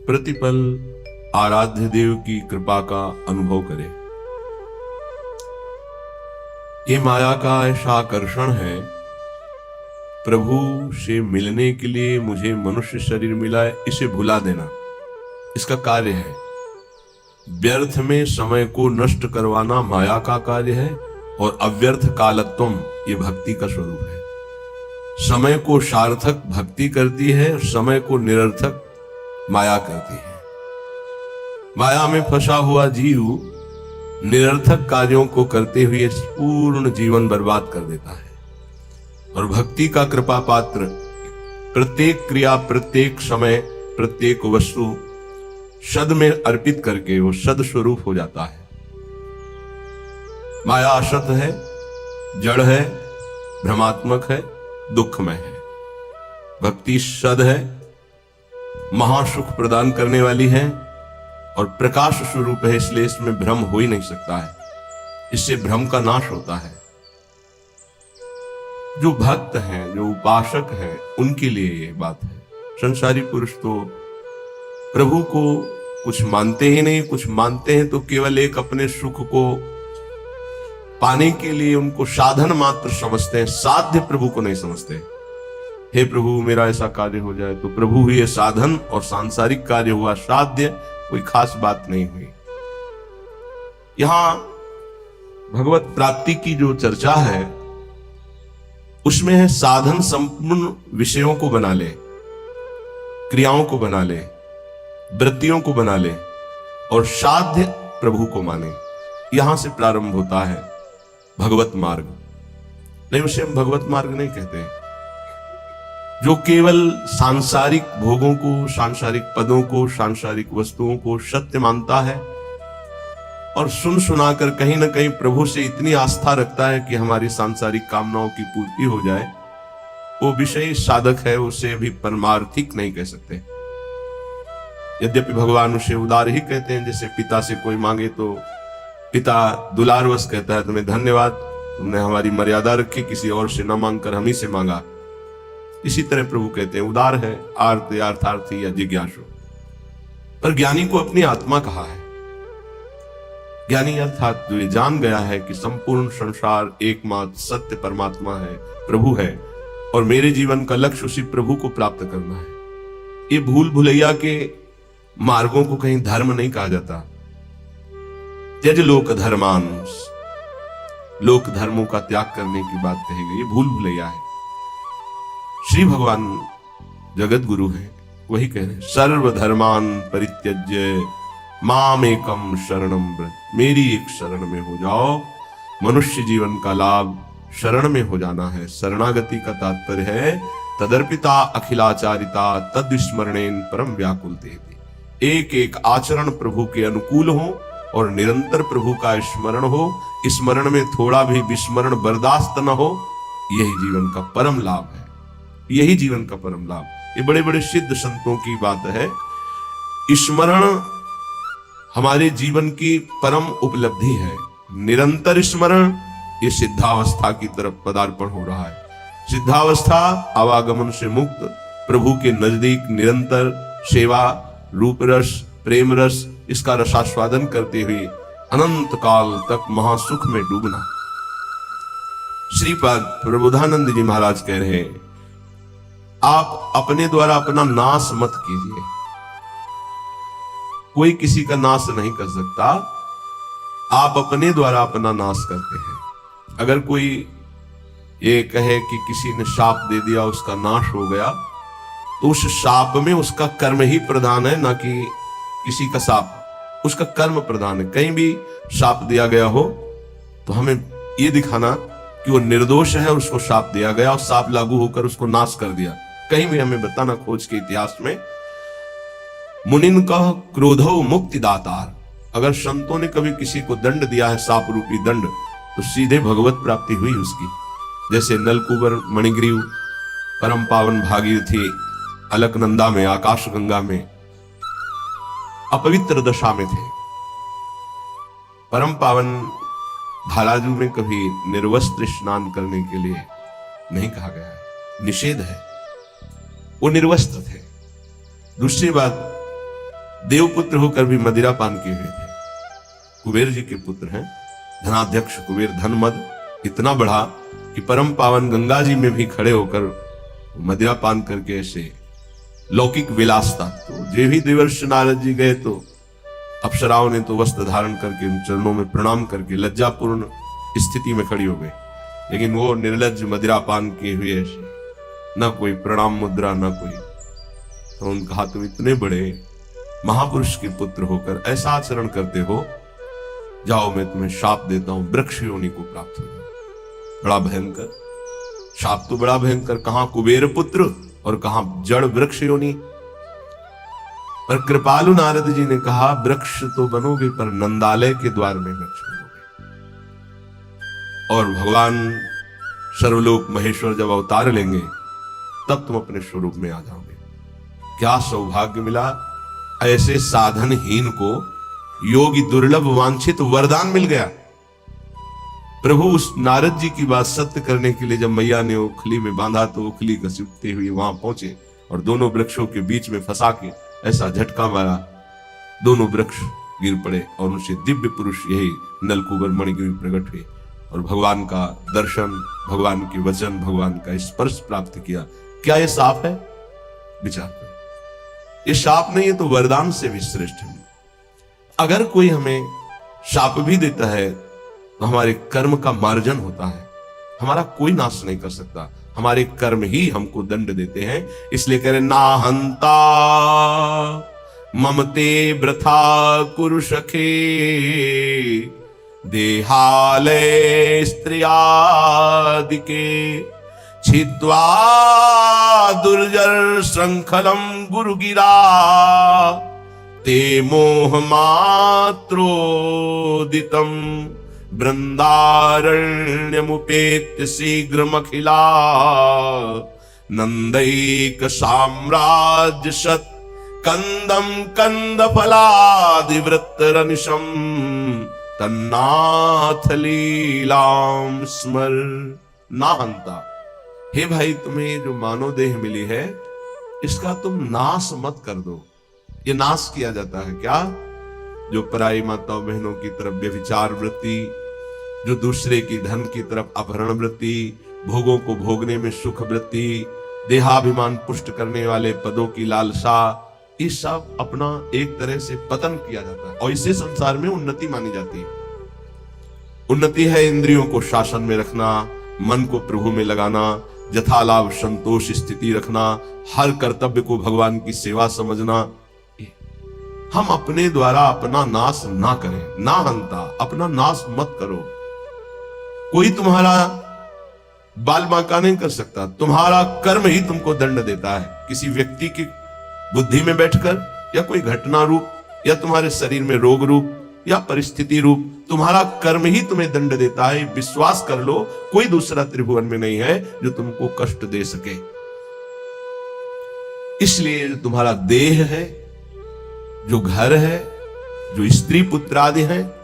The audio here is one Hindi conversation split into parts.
प्रतिपल आराध्य देव की कृपा का अनुभव करें। ये माया का ऐसा आकर्षण है, प्रभु से मिलने के लिए मुझे मनुष्य शरीर मिला है, इसे भुला देना इसका कार्य है। व्यर्थ में समय को नष्ट करवाना माया का कार्य है और अव्यर्थ कालत्वम ये भक्ति का स्वरूप है। समय को सार्थक भक्ति करती है, समय को निरर्थक माया करती है। माया में फंसा हुआ जीव निरर्थक कार्यों को करते हुए पूर्ण जीवन बर्बाद कर देता है, और भक्ति का कृपा पात्र प्रत्येक क्रिया, प्रत्येक समय, प्रत्येक वस्तु सद में अर्पित करके वो सद स्वरूप हो जाता है। माया असत है, जड़ है, भ्रमात्मक है, दुखमय है। भक्ति सद है, महासुख प्रदान करने वाली है और प्रकाश स्वरूप है, इसलिए इसमें भ्रम हो ही नहीं सकता है। इससे भ्रम का नाश होता है। जो भक्त हैं, जो उपासक हैं, उनके लिए ये बात है। संसारी पुरुष तो प्रभु को कुछ मानते ही नहीं, कुछ मानते हैं तो केवल एक अपने सुख को पाने के लिए उनको साधन मात्र समझते हैं, साध्य प्रभु को नहीं समझते। हे प्रभु मेरा ऐसा कार्य हो जाए, तो प्रभु हुए साधन और सांसारिक कार्य हुआ साध्य, कोई खास बात नहीं हुई। यहां भगवत प्राप्ति की जो चर्चा है उसमें है साधन संपूर्ण विषयों को बना ले, क्रियाओं को बना ले, वृत्तियों को बना ले और साध्य प्रभु को माने। यहां से प्रारंभ होता है भगवत मार्ग। नहीं, उसे हम भगवत मार्ग नहीं कहते। जो केवल सांसारिक भोगों को, सांसारिक पदों को, सांसारिक वस्तुओं को सत्य मानता है और सुन सुनाकर कहीं ना कहीं प्रभु से इतनी आस्था रखता है कि हमारी सांसारिक कामनाओं की पूर्ति हो जाए, वो विषयी साधक है, उसे भी परमार्थिक नहीं कह सकते। यद्यपि भगवान उसे उदार ही कहते हैं। जैसे पिता से कोई मांगे तो पिता दुलारवश कहता है, तुम्हें धन्यवाद, तुमने हमारी मर्यादा रखी, किसी और से न मांगकर हम ही से मांगा। इसी तरह प्रभु कहते हैं उदार है, आर्त अर्थार्थी या जिज्ञासु। पर ज्ञानी को अपनी आत्मा कहा है। ज्ञानी अर्थात जो ये जान गया है कि संपूर्ण संसार एकमात्र सत्य परमात्मा है, प्रभु है, और मेरे जीवन का लक्ष्य उसी प्रभु को प्राप्त करना है। ये भूल भुलैया के मार्गों को कहीं धर्म नहीं कहा जाता। त्यज लोक धर्मान, लोक धर्मों का त्याग करने की बात कही गई, ये भूल भुलैया है। श्री भगवान जगत गुरु हैं, वही कह रहे हैं सर्व धर्मान परित्यज्य मामेकम शरणम व्रज। मेरी एक शरण में हो जाओ। मनुष्य जीवन का लाभ शरण में हो जाना है। शरणागति का तात्पर्य है तदर्पिता अखिलाचारिता तद्विस्मरणेन परम व्याकुल देती। एक एक आचरण प्रभु के अनुकूल हो और निरंतर प्रभु का स्मरण हो। स्मरण में थोड़ा भी विस्मरण बर्दाश्त न हो, यही जीवन का परम लाभ है। यही जीवन का परम लाभ। ये बड़े बड़े सिद्ध संतों की बात है। स्मरण हमारे जीवन की परम उपलब्धि है। निरंतर स्मरण, ये सिद्धावस्था की तरफ पदार्पण हो रहा है। सिद्धावस्था आवागमन से मुक्त, प्रभु के नजदीक निरंतर सेवा, रूप रस, प्रेम रस, इसका रसास्वादन करते हुए अनंत काल तक महासुख में डूबना। श्रीपाद प्रबोधानंद जी महाराज कह रहे हैं, आप अपने द्वारा अपना नाश मत कीजिए। कोई किसी का नाश नहीं कर सकता, आप अपने द्वारा अपना नाश करते हैं। अगर कोई ये कहे कि किसी ने शाप दे दिया, उसका नाश हो गया, तो उस शाप में उसका कर्म ही प्रधान है, ना कि किसी का शाप। उसका कर्म प्रधान है। कहीं भी शाप दिया गया हो तो हमें ये दिखाना कि वो निर्दोष है और उसको शाप दिया गया और शाप लागू होकर उसको नाश कर दिया। कहीं भी हमें बताना खोज के इतिहास में। मुनिन का क्रोधो मुक्ति दातार। अगर संतों ने कभी किसी को दंड दिया है, शाप रूपी दंड, तो सीधे भगवत प्राप्ति हुई उसकी। जैसे नलकुबर मणिग्रीव परम पावन भागीरथी अलकनंदा में, आकाश गंगा में अपवित्र दशा में थे। परम पावन भालाजू में कभी निर्वस्त्र स्नान करने के लिए नहीं कहा गया है, निषेध है। वो निर्वस्त्र थे। दूसरी बात, देवपुत्र होकर भी मदिरा पान किए हुए थे। कुबेर जी के पुत्र हैं, धनाध्यक्ष कुबेर। धनमद इतना बढ़ा कि परम पावन गंगा जी में भी खड़े होकर मदिरा पान करके ऐसे लौकिक विलासता। तो जे भी देवर्षि नारद जी गए तो अप्सराओं ने तो वस्त्र धारण करके उन चरणों में प्रणाम करके लज्जापूर्ण स्थिति में खड़ी हो गई, लेकिन वो निर्लज्ज मदिरा पान किए हुए ऐसे, ना कोई प्रणाम मुद्रा ना कोई। तो उन्होंने कहा तुम इतने बड़े महापुरुष के पुत्र होकर ऐसा आचरण करते हो, जाओ मैं तुम्हें शाप देता हूं, वृक्ष योनि को प्राप्त हो जाओ। बड़ा भयंकर शाप, तो बड़ा भयंकर। कहां कुबेर पुत्र और कहां जड़ वृक्ष योनि। पर कृपालु नारद जी ने कहा वृक्ष तो बनोगे पर नंदालय के द्वार में वृक्ष बनोगे। और भगवान सर्वलोक महेश्वर जब अवतार लेंगे तब तुम अपने स्वरूप में आ जाओगे। क्या सौभाग्य मिला, ऐसे साधनहीन को योगी दुर्लभ वांछित वरदान मिल गया। प्रभु उस नारद जी की बात सत्य करने के लिए जब मैया ने उखली में बांधा तो उखली घसीटते हुए वहां पहुंचे और दोनों वृक्षों के बीच में फंसा के ऐसा झटका मारा, दोनों वृक्ष गिर पड़े और उनसे दिव्य पुरुष यही नलकूबर मणिगिरी प्रकट हुए और भगवान का दर्शन, भगवान के वचन, भगवान का स्पर्श प्राप्त किया। क्या यह शाप है? विचार करो, ये शाप नहीं है तो वरदान से भी श्रेष्ठ है। अगर कोई हमें शाप भी देता है तो हमारे कर्म का मार्जन होता है, हमारा कोई नाश नहीं कर सकता, हमारे कर्म ही हमको दंड देते हैं। इसलिए कह रहे ना हंता ममते वृथा कुरु सखे, देहालय स्त्रियादिके छिद्वा दुर्जर श्रृंखलम गुरुगिरा, ते मोह मात्रोदितम वृंदारण्यमुपेत्य शीघ्रमखिला, नंदैक साम्राज्य सत कंदम कंद फलादिवृत्तरनिशम, तन्नाथ लीलाम स्मर। ना हंता, हे भाई तुम्हें जो मानव देह मिली है इसका तुम नाश मत कर दो। ये नाश किया जाता है क्या? जो पराई माताओं बहनों की तरफ व्यभिचार वृत्ति, जो दूसरे की धन की तरफ अपहरण वृत्ति, भोगों को भोगने में सुख वृत्ति, देहाभिमान पुष्ट करने वाले पदों की लालसा, ये सब अपना एक तरह से पतन किया जाता है और इसे संसार में उन्नति मानी जाती है। उन्नति है इंद्रियों को शासन में रखना, मन को प्रभु में लगाना, यथालाभ संतोष स्थिति रखना, हर कर्तव्य को भगवान की सेवा समझना। हम अपने द्वारा अपना नाश ना करें, ना हंता, अपना नाश मत करो। कोई तुम्हारा बाल बांका नहीं कर सकता, तुम्हारा कर्म ही तुमको दंड देता है। किसी व्यक्ति की बुद्धि में बैठकर या कोई घटना रूप या तुम्हारे शरीर में रोग रूप या परिस्थिति रूप तुम्हारा कर्म ही तुम्हें दंड देता है। विश्वास कर लो, कोई दूसरा त्रिभुवन में नहीं है जो तुमको कष्ट दे सके। इसलिए जो तुम्हारा देह है, जो घर है, जो स्त्री पुत्र आदि है,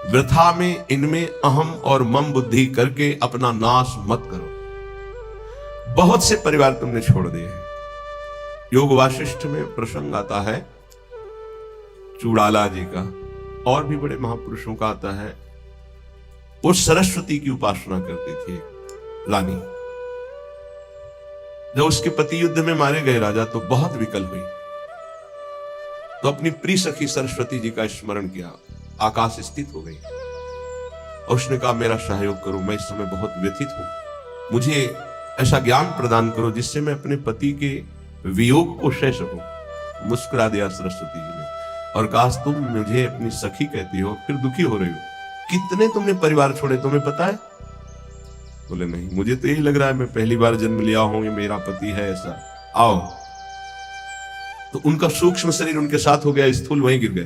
वृथा में इनमें अहम और मम बुद्धि करके अपना नाश मत करो। बहुत से परिवार तुमने छोड़ दिए हैं। योग वाशिष्ठ में प्रसंग आता है चूड़ाला जी का, और भी बड़े महापुरुषों का आता है। वो सरस्वती की उपासना करती थी रानी। जब उसके पति युद्ध में मारे गए राजा तो बहुत विकल हुई, तो अपनी प्रिय सखी सरस्वती जी का स्मरण किया, आकाश स्थित हो गई और उसने कहा मेरा सहयोग करो, मैं इस समय बहुत व्यथित हूं, मुझे ऐसा ज्ञान प्रदान करो जिससे मैं अपने पति के वियोग को सह सकूं। मुस्कुरा दिया सरस्वती जी ने और कहा तुम मुझे अपनी सखी कहती हो, फिर दुखी हो रही हो। कितने तुमने परिवार छोड़े तुम्हें पता है? बोले नहीं, मुझे तो यही लग रहा है मैं पहली बार जन्म लिया हूं, ये मेरा पति है ऐसा। आओ, तो उनका सूक्ष्म शरीर उनके साथ हो गया, स्थूल वहीं गिर गया।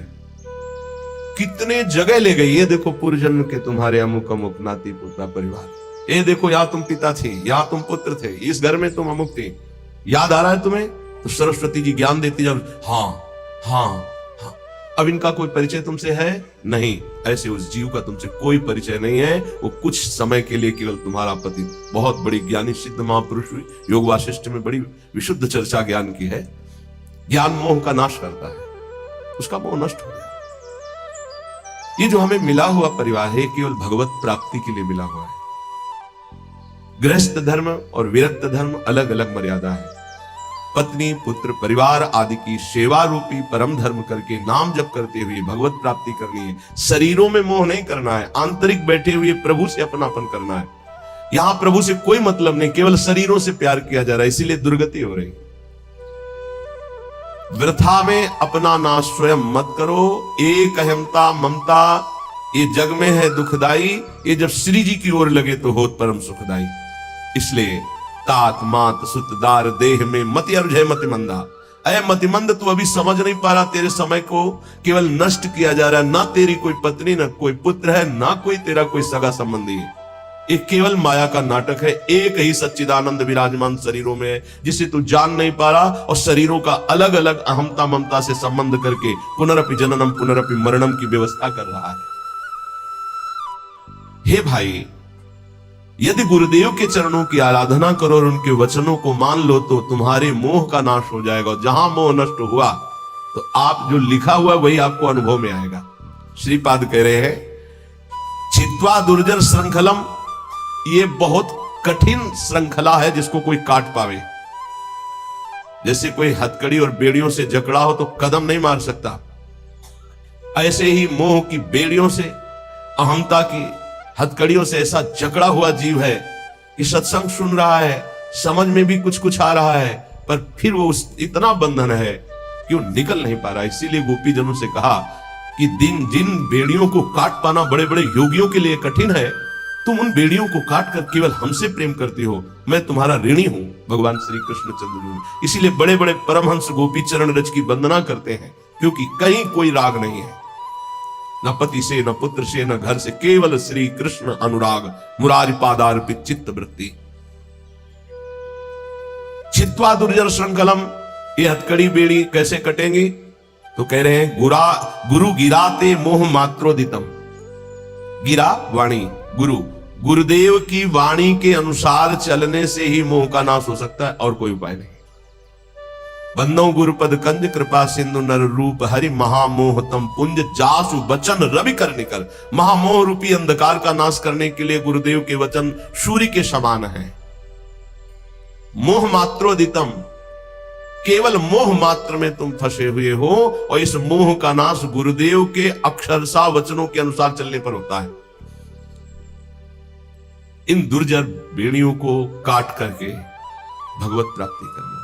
कितने जगह ले गई, ये देखो पूर्व जन्म के तुम्हारे अमुक अमुक नाती पोता परिवार, ये देखो यहाँ तुम पिता थे, यहाँ तुम पुत्र थे, इस घर में तुम अमुक थे, याद आ रहा है तुम्हें? तो सरस्वती जी ज्ञान देती जब हाँ हाँ हाँ। अब इनका कोई परिचय तुमसे है नहीं, ऐसे उस जीव का तुमसे कोई परिचय नहीं है। वो कुछ समय के लिए केवल तुम्हारा पति, बहुत बड़ी ज्ञानी सिद्ध महापुरुष योग वाशिष्ठ में बड़ी विशुद्ध चर्चा ज्ञान की है। ज्ञान मोह का नाश करता है। उसका मोह नष्ट हो गया। ये जो हमें मिला हुआ परिवार है केवल भगवत प्राप्ति के लिए मिला हुआ है। गृहस्थ धर्म और विरक्त धर्म अलग अलग मर्यादा है। पत्नी पुत्र परिवार आदि की सेवा रूपी परम धर्म करके नाम जप करते हुए भगवत प्राप्ति करनी है। शरीरों में मोह नहीं करना है, आंतरिक बैठे हुए प्रभु से अपनापन करना है। यहां प्रभु से कोई मतलब नहीं, केवल शरीरों से प्यार किया जा रहा है, इसीलिए दुर्गति हो रही। वृथा में अपना नाश स्वयं मत करो। एक अहमता ममता ये जग में है दुखदाई, ये जब श्री जी की ओर लगे तो होत परम सुखदाई। इसलिए तात मात सुतदार देह में मति अर्जय मतिमंदा। अय मतिमंद, तू अभी समझ नहीं पा रहा, तेरे समय को केवल नष्ट किया जा रहा है। ना तेरी कोई पत्नी, ना कोई पुत्र है, ना कोई तेरा कोई सगा संबंधी है। ये केवल माया का नाटक है। एक ही सच्चिदानंद विराजमान शरीरों में है, जिसे तू जान नहीं पा रहा, और शरीरों का अलग अलग अहमता ममता से संबंध करके पुनरपि जननम पुनरपि मरणम की व्यवस्था कर रहा है। हे भाई, यदि गुरुदेव के चरणों की आराधना करो और उनके वचनों को मान लो तो तुम्हारे मोह का नाश हो जाएगा। जहां मोह नष्ट हुआ तो आप जो लिखा हुआ वही आपको अनुभव में आएगा। श्रीपाद कह रहे हैं, छित्वा दुर्जन श्रृंखलम, ये बहुत कठिन श्रृंखला है जिसको कोई काट पावे। जैसे कोई हथकड़ी और बेड़ियों से जकड़ा हो तो कदम नहीं मार सकता, ऐसे ही मोह की बेड़ियों से, अहमता की हथकड़ियों से ऐसा जकड़ा हुआ जीव है कि सत्संग सुन रहा है, समझ में भी कुछ कुछ आ रहा है, पर फिर वो इतना बंधन है कि वो निकल नहीं पा रहा। इसीलिए गोपीजनों से कहा कि जिन बेड़ियों को काट पाना बड़े बड़े योगियों के लिए कठिन है, तुम उन बेड़ियों को काट कर केवल हमसे प्रेम करती हो। मैं तुम्हारा ऋणी हूं, भगवान श्री कृष्ण चंद्र। इसीलिए बड़े बड़े परमहंस गोपी चरण रज की वंदना करते हैं, क्योंकि कहीं कोई राग नहीं है, न पति से, न पुत्र से, न घर से, केवल श्री कृष्ण अनुराग, मुरारी पादार्पित चित्त वृत्ति। छित्वा दुर्जन श्रृंखलम, ये हथकड़ी बेड़ी कैसे कटेंगी? तो कह रहे हैं, गुरु गिराते मोह मात्रोदितम। गिरा वाणी, गुरुदेव की वाणी के अनुसार चलने से ही मोह का नाश हो सकता है, और कोई उपाय नहीं। बंदो गुरुपद कंज कृपा सिंधु नर रूप हरि महामोहतम पुंज जासु वचन रवि कर निकल। महामोह रूपी अंधकार का नाश करने के लिए गुरुदेव के वचन सूर्य के समान है। मोह मात्रोदितम, केवल मोह मात्र में तुम फंसे हुए हो, और इस मोह का नाश गुरुदेव के अक्षरशः वचनों के अनुसार चलने पर होता है। इन दुर्जर बेड़ियों को काट करके भगवत प्राप्ति करना।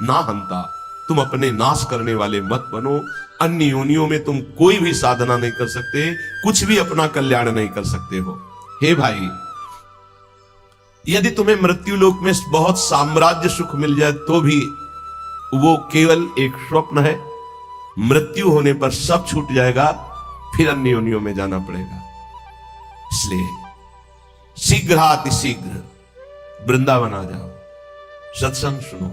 ना हंता, तुम अपने नाश करने वाले मत बनो। अन्य योनियों में तुम कोई भी साधना नहीं कर सकते, कुछ भी अपना कल्याण नहीं कर सकते हो। हे भाई, यदि तुम्हें मृत्यु लोक में बहुत साम्राज्य सुख मिल जाए तो भी वो केवल एक स्वप्न है। मृत्यु होने पर सब छूट जाएगा, फिर अन्य योनियों में जाना पड़ेगा। इसलिए शीघ्र वृंदावन आ जाओ, सत्संग सुनो,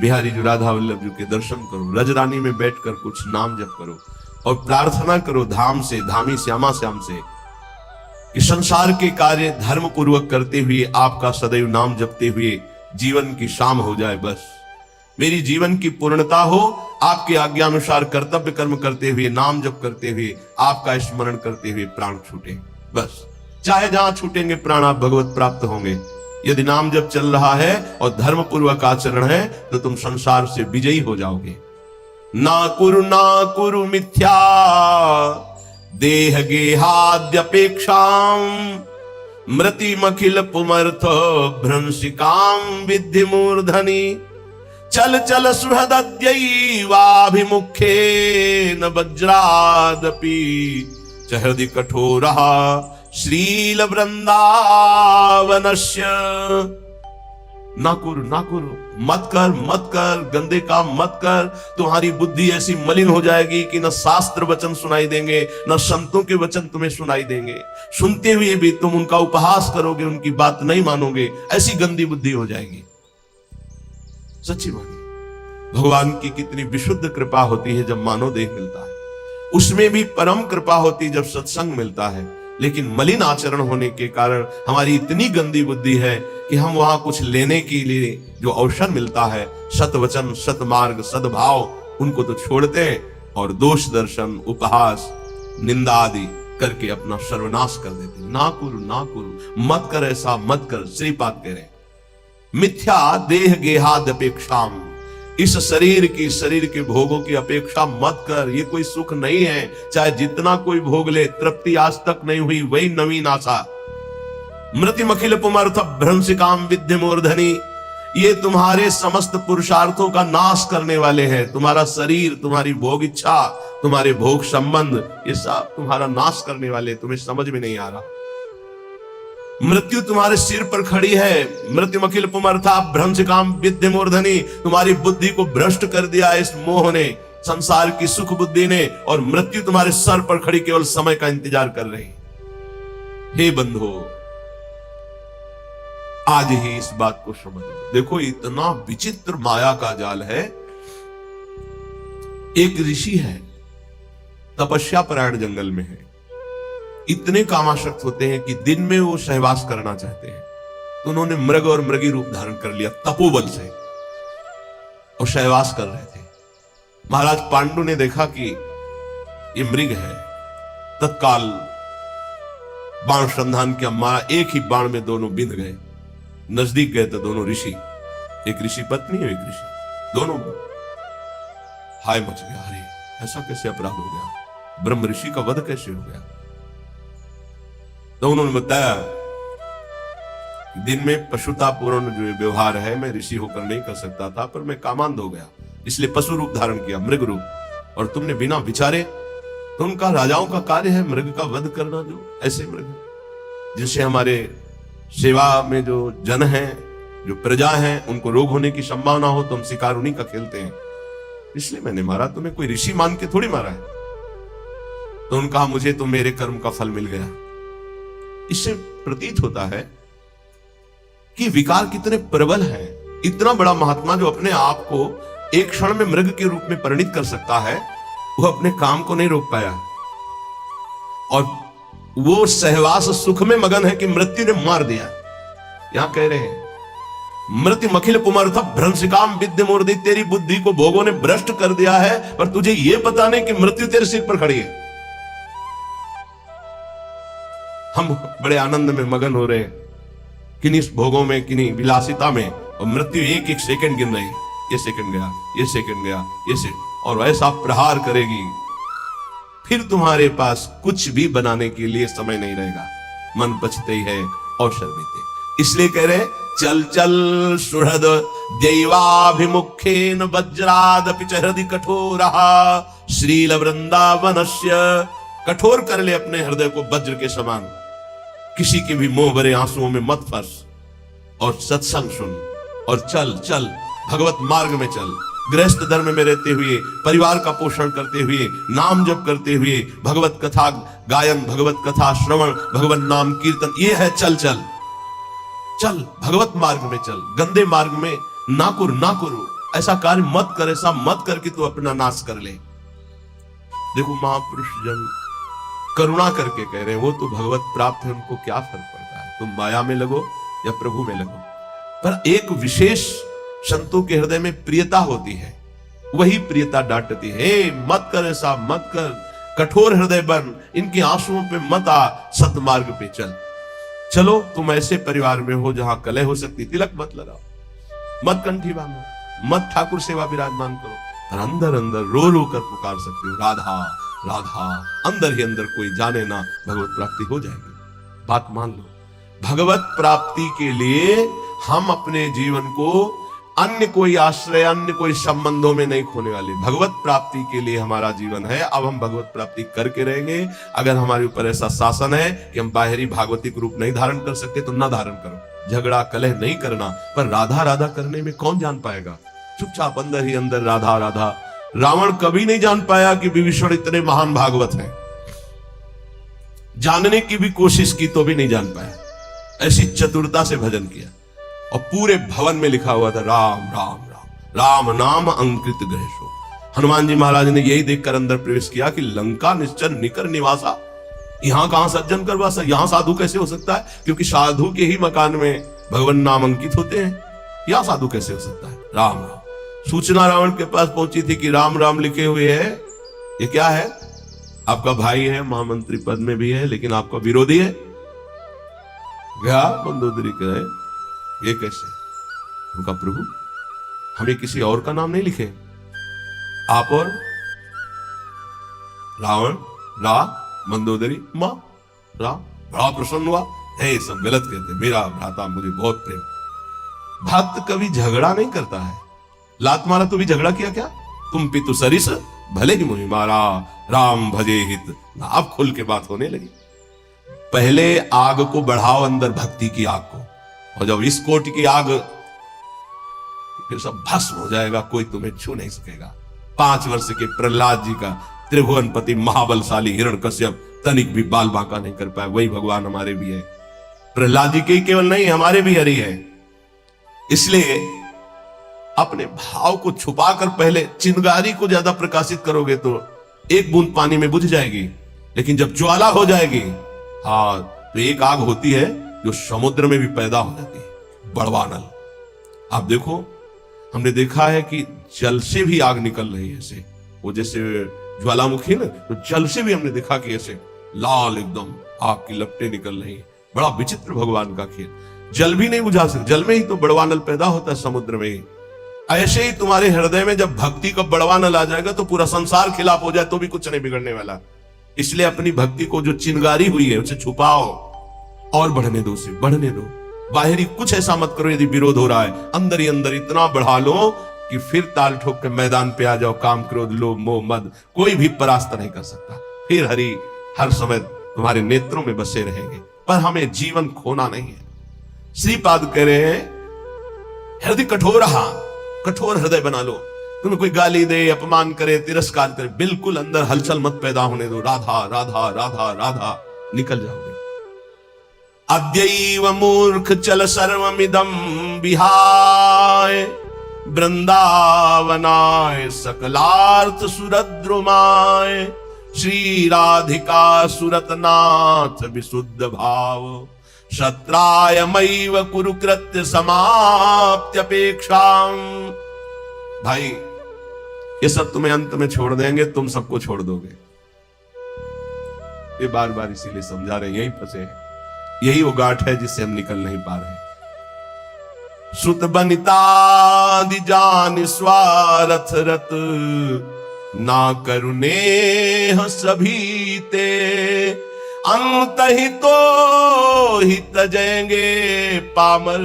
बिहारी जी राधा वल्लभ जी के दर्शन करो, रजरानी में बैठकर कुछ नाम जप करो और प्रार्थना करो धाम से, धामी श्यामा श्याम से, कि संसार के कार्य धर्म पूर्वक करते हुए आपका सदैव नाम जपते हुए जीवन की शाम हो जाए। बस मेरी जीवन की पूर्णता हो, आपके आज्ञानुसार कर्तव्य कर्म करते हुए, नाम जप करते हुए, आपका स्मरण करते हुए प्राण छूटे। बस चाहे जहां छूटेंगे प्राण, आप भगवत प्राप्त होंगे। यदि नाम जप चल रहा है और धर्म पूर्वक आचरण है तो तुम संसार से विजयी हो जाओगे। ना कुरु मिथ्या देह गेहाद्यपेक्षाम मृतिमखिल पुमर्थ भ्रंशिकाम विद्धि मूर्धनि चल चल सुहृदद्यैवाभिमुखे न वज्रादपि चहृदि कठोरः श्रील वृंदावनस्य। ना कुरु, मत कर, गंदे काम मत कर। तुम्हारी बुद्धि ऐसी मलिन हो जाएगी कि न शास्त्र वचन सुनाई देंगे, न संतों के वचन तुम्हें सुनाई देंगे। सुनते हुए भी तुम उनका उपहास करोगे, उनकी बात नहीं मानोगे, ऐसी गंदी बुद्धि हो जाएगी। सच्ची मानिए, भगवान की कितनी विशुद्ध कृपा होती है जब मानव देह मिलता है। उसमें भी परम कृपा होती जब सत्संग मिलता है। लेकिन मलिन आचरण होने के कारण हमारी इतनी गंदी बुद्धि है कि हम वहां कुछ लेने के लिए जो अवसर मिलता है, सत वचन, सत मार्ग, सद्भाव, उनको तो छोड़ते हैं और दोष दर्शन, उपहास, निंदा आदि करके अपना सर्वनाश कर देते। ना कुरु, मत कर, ऐसा मत कर। श्रीपाद कह रहे मिथ्या देह गेहाद अपेक्षाम, इस शरीर के भोगों की अपेक्षा मत कर। ये कोई सुख नहीं है, चाहे जितना कोई भोग ले, तृप्ति आज तक नहीं हुई, वही नवीन आशा। मृतिमखिल पुमर्थ भ्रंशिकाम विद्य मूर्धनि, ये तुम्हारे समस्त पुरुषार्थों का नाश करने वाले हैं। तुम्हारा शरीर, तुम्हारी भोग इच्छा, तुम्हारे भोग संबंध, ये सब तुम्हारा नाश करने वाले। तुम्हें समझ में नहीं आ रहा। मृत्यु तुम्हारे सिर पर खड़ी है। मृत्युमखिल पुमर्था भ्रंशिकाम विद्य मूर्धनि, तुम्हारी बुद्धि को भ्रष्ट कर दिया इस मोह ने, संसार की सुख बुद्धि ने, और मृत्यु तुम्हारे सर पर खड़ी केवल समय का इंतजार कर रही। हे बंधु, आज ही इस बात को समझ लो। देखो इतना विचित्र माया का जाल है। एक ऋषि है, तपस्या परायण जंगल में है, इतने कामासक्त होते हैं कि दिन में वो सहवास करना चाहते हैं, तो उन्होंने मृग और मृगी रूप धारण कर लिया तपोबल से, और सहवास कर रहे थे। महाराज पांडु ने देखा कि ये मृग है, तत्काल बाण संधान किया, मारा, एक ही बाण में दोनों बिंध गए। नजदीक गए तो दोनों ऋषि, एक ऋषि पत्नी और एक ऋषि, दोनों हाय मच गया। अरे ऐसा कैसे अपराध हो गया, ब्रह्म ऋषि का वध कैसे हो गया। तो उन्होंने बताया दिन में पशुतापूर्ण जो व्यवहार है मैं ऋषि होकर नहीं कर सकता था, पर मैं कामांध हो गया, इसलिए पशु रूप धारण किया, मृग रूप, और तुमने बिना विचारे। तो उनका राजाओं का कार्य है मृग का वध करना, जो ऐसे मृग जिनसे हमारे सेवा में जो जन हैं, जो प्रजा हैं, उनको रोग होने की संभावना हो तो हम शिकार उन्हीं का खेलते हैं, इसलिए मैंने मारा। तुम्हें कोई ऋषि मान के थोड़ी मारा है। तो उन्होंने कहा मुझे तो मेरे कर्म का फल मिल गया। इससे प्रतीत होता है कि विकार कितने प्रबल हैं। इतना बड़ा महात्मा जो अपने आप को एक क्षण में मृग के रूप में परिणित कर सकता है, वो अपने काम को नहीं रोक पाया, और वो सहवास सुख में मगन है कि मृत्यु ने मार दिया। यहां कह रहे हैं मृत्युमखिल पुमर्थ भ्रंशिकाम विद्य मूर्धनि, तेरी बुद्धि को भोगों ने भ्रष्ट कर दिया है, पर तुझे यह पता नहीं कि मृत्यु तेरे सिर पर खड़ी है। हम बड़े आनंद में मगन हो रहे हैं, किन्हीं भोगों में, किन्हीं विलासिता में, और मृत्यु एक एक सेकंड गिन रही है। ये सेकंड गया, ये सेकंड गया, ये सेकंड, और ऐसा प्रहार करेगी, फिर तुम्हारे पास कुछ भी बनाने के लिए समय नहीं रहेगा। मन पछते है और शर्मिते। इसलिए कह रहे चल चल सुहृद दैवाभिमुखेन वज्रादपि च हृदि कठोरः श्रील वृंदावनस्य, कठोर कर ले अपने हृदय को वज्र के समान, किसी के भी मोह भरे आंसुओं में मत फंस, और सत्संग सुन, और चल चल भगवत मार्ग में चल। गृहस्थ धर्म में रहते हुए, परिवार का पोषण करते हुए, नाम जप करते हुए, भगवत कथा गायन, भगवत कथा श्रवण, भगवत नाम कीर्तन, ये है चल चल चल, भगवत मार्ग में चल। गंदे मार्ग में ना कुरु, ऐसा कार्य मत कर, ऐसा मत कर कि तू अपना नाश कर ले। देखो महापुरुष जन करुणा करके कह रहे हैं, वो तो भगवत प्राप्त है, उनको क्या फर्क पड़ता है, तुम माया में लगो या प्रभु में लगो। पर एक विशेष संतों के हृदय में प्रियता होती है, वही प्रियता डांटती है, मत कर, ऐसा मत कर, कठोर हृदय बन, इनके आंसुओं पे मत आ, सतमार्ग पे चल। चलो तुम ऐसे परिवार में हो जहां कलह हो सकती, तिलक मत लगाओ, मत कंठी बांधो, मत ठाकुर सेवा विराजमान करो, पर अंदर अंदर रो रो कर पुकार सकते हो, राधा राधा, अंदर ही अंदर, कोई जाने ना, भगवत प्राप्ति हो जाएगी। बात मान लो, भगवत प्राप्ति के लिए हम अपने जीवन को अन्य कोई आश्रय, अन्य कोई संबंधों में नहीं खोने वाले। भगवत प्राप्ति के लिए हमारा जीवन है। अब हम भगवत प्राप्ति करके रहेंगे। अगर हमारे ऊपर ऐसा शासन है कि हम बाहरी भागवतिक रूप नहीं धारण कर सकते तो ना धारण करो, झगड़ा कलह नहीं करना। पर राधा राधा करने में कौन जान पाएगा, चुपचाप अंदर ही अंदर राधा राधा। रावण कभी नहीं जान पाया कि विभीषण इतने महान भागवत हैं, जानने की भी कोशिश की तो भी नहीं जान पाया। ऐसी चतुरता से भजन किया, और पूरे भवन में लिखा हुआ था राम राम राम, राम नाम अंकित ग्रहशो। हनुमान जी महाराज ने यही देखकर अंदर प्रवेश किया कि लंका निश्चर निकर निवासा, यहां कहां सज्जन कर वासा, यहां साधु कैसे हो सकता है, क्योंकि साधु के ही मकान में भगवान नाम अंकित होते हैं, यहां साधु कैसे हो सकता है। राम राम। सूचना रावण के पास पहुंची थी कि राम राम लिखे हुए है ये क्या है? आपका भाई है, महामंत्री पद में भी है, लेकिन आपका विरोधी है। क्या मंदोदरी कहे ये कैसे? उनका प्रभु हमें किसी और का नाम नहीं लिखे, आप और रावण, रा, मंदोदरी, मां, रा। बड़ा प्रसन्न हुआ, हे सब गलत कहते, मेरा भ्राता मुझे बहुत प्रेम। भक्त कभी झगड़ा नहीं करता है। लात मारा तो भी झगड़ा किया क्या? तुम पितु सरिस भले ही मुझे मारा, राम भजे हित। आप खुल के बात होने लगी। पहले आग को बढ़ाओ, अंदर भक्ति की आग को, और जब इस कोटि की आग, फिर सब भस्म हो जाएगा, कोई तुम्हें छू नहीं सकेगा। 5 वर्ष के प्रहलाद जी का त्रिभुवनपति महाबलशाली हिरण्यकश्यप तनिक भी बाल बांका नहीं कर पाए। वही भगवान हमारे भी है, प्रहलाद जी के केवल नहीं, हमारे भी हरि है। इसलिए अपने भाव को छुपाकर पहले चिंगारी को ज्यादा प्रकाशित करोगे तो एक बूंद पानी में बुझ जाएगी, लेकिन जब ज्वाला हो जाएगी, हाँ, तो एक आग होती है जो समुद्र में भी पैदा हो जाती है, बड़वानल। आप देखो, हमने देखा है कि जल से भी आग निकल रही है, ऐसे वो जैसे ज्वालामुखी ना, तो जल से भी हमने देखा कि ऐसे लाल एकदम आग की लपटें निकल रही है। बड़ा विचित्र भगवान का खेल। जल भी नहीं बुझा सकते, जल में ही तो बड़वानल पैदा होता है, समुद्र में ही। ऐसे ही तुम्हारे हृदय में जब भक्ति का बड़वानल आ जाएगा तो पूरा संसार खिलाफ हो जाए तो भी कुछ नहीं बिगड़ने वाला। इसलिए अपनी भक्ति को जो चिंगारी हुई है उसे छुपाओ और बढ़ने दो, उसे बढ़ने दो। बाहरी कुछ ऐसा मत करो, यदि विरोध हो रहा है अंदर ही अंदर इतना बढ़ा लो कि फिर ताल ठोक के मैदान पे आ जाओ। काम, क्रोध, लोभ, मोह, मद कोई भी परास्त नहीं कर सकता। फिर हरि हर समय तुम्हारे नेत्रों में बसे रहेंगे। पर हमें जीवन खोना नहीं है। श्रीपाद कह रहे हैं, हृदय कठोर हृदय बना लो। तुम्हें कोई गाली दे, अपमान करे, तिरस्कार करे, बिल्कुल अंदर हलचल मत पैदा होने दो। राधा राधा राधा राधा निकल जाओगे। अद्यैव मूर्ख चल सर्वमिदं विहाय, वृंदावनाय सकलार्थ सुरद्रुमाय, श्री राधिका सुरतनाथ विशुद्ध भाव, शत्रायमैव कुरुकृत्य समाप्त्यपेक्षां। भाई ये सब तुम्हें अंत में छोड़ देंगे, तुम सबको छोड़ दोगे। ये बार बार इसीलिए समझा रहे, यही फंसे हैं। यही वो गांठ है जिससे हम निकल नहीं पा रहे। सुत बनिता जान स्वार्थ रत, ना करुणे सभी ते, अंत ही तो ही तजेंगे पामर,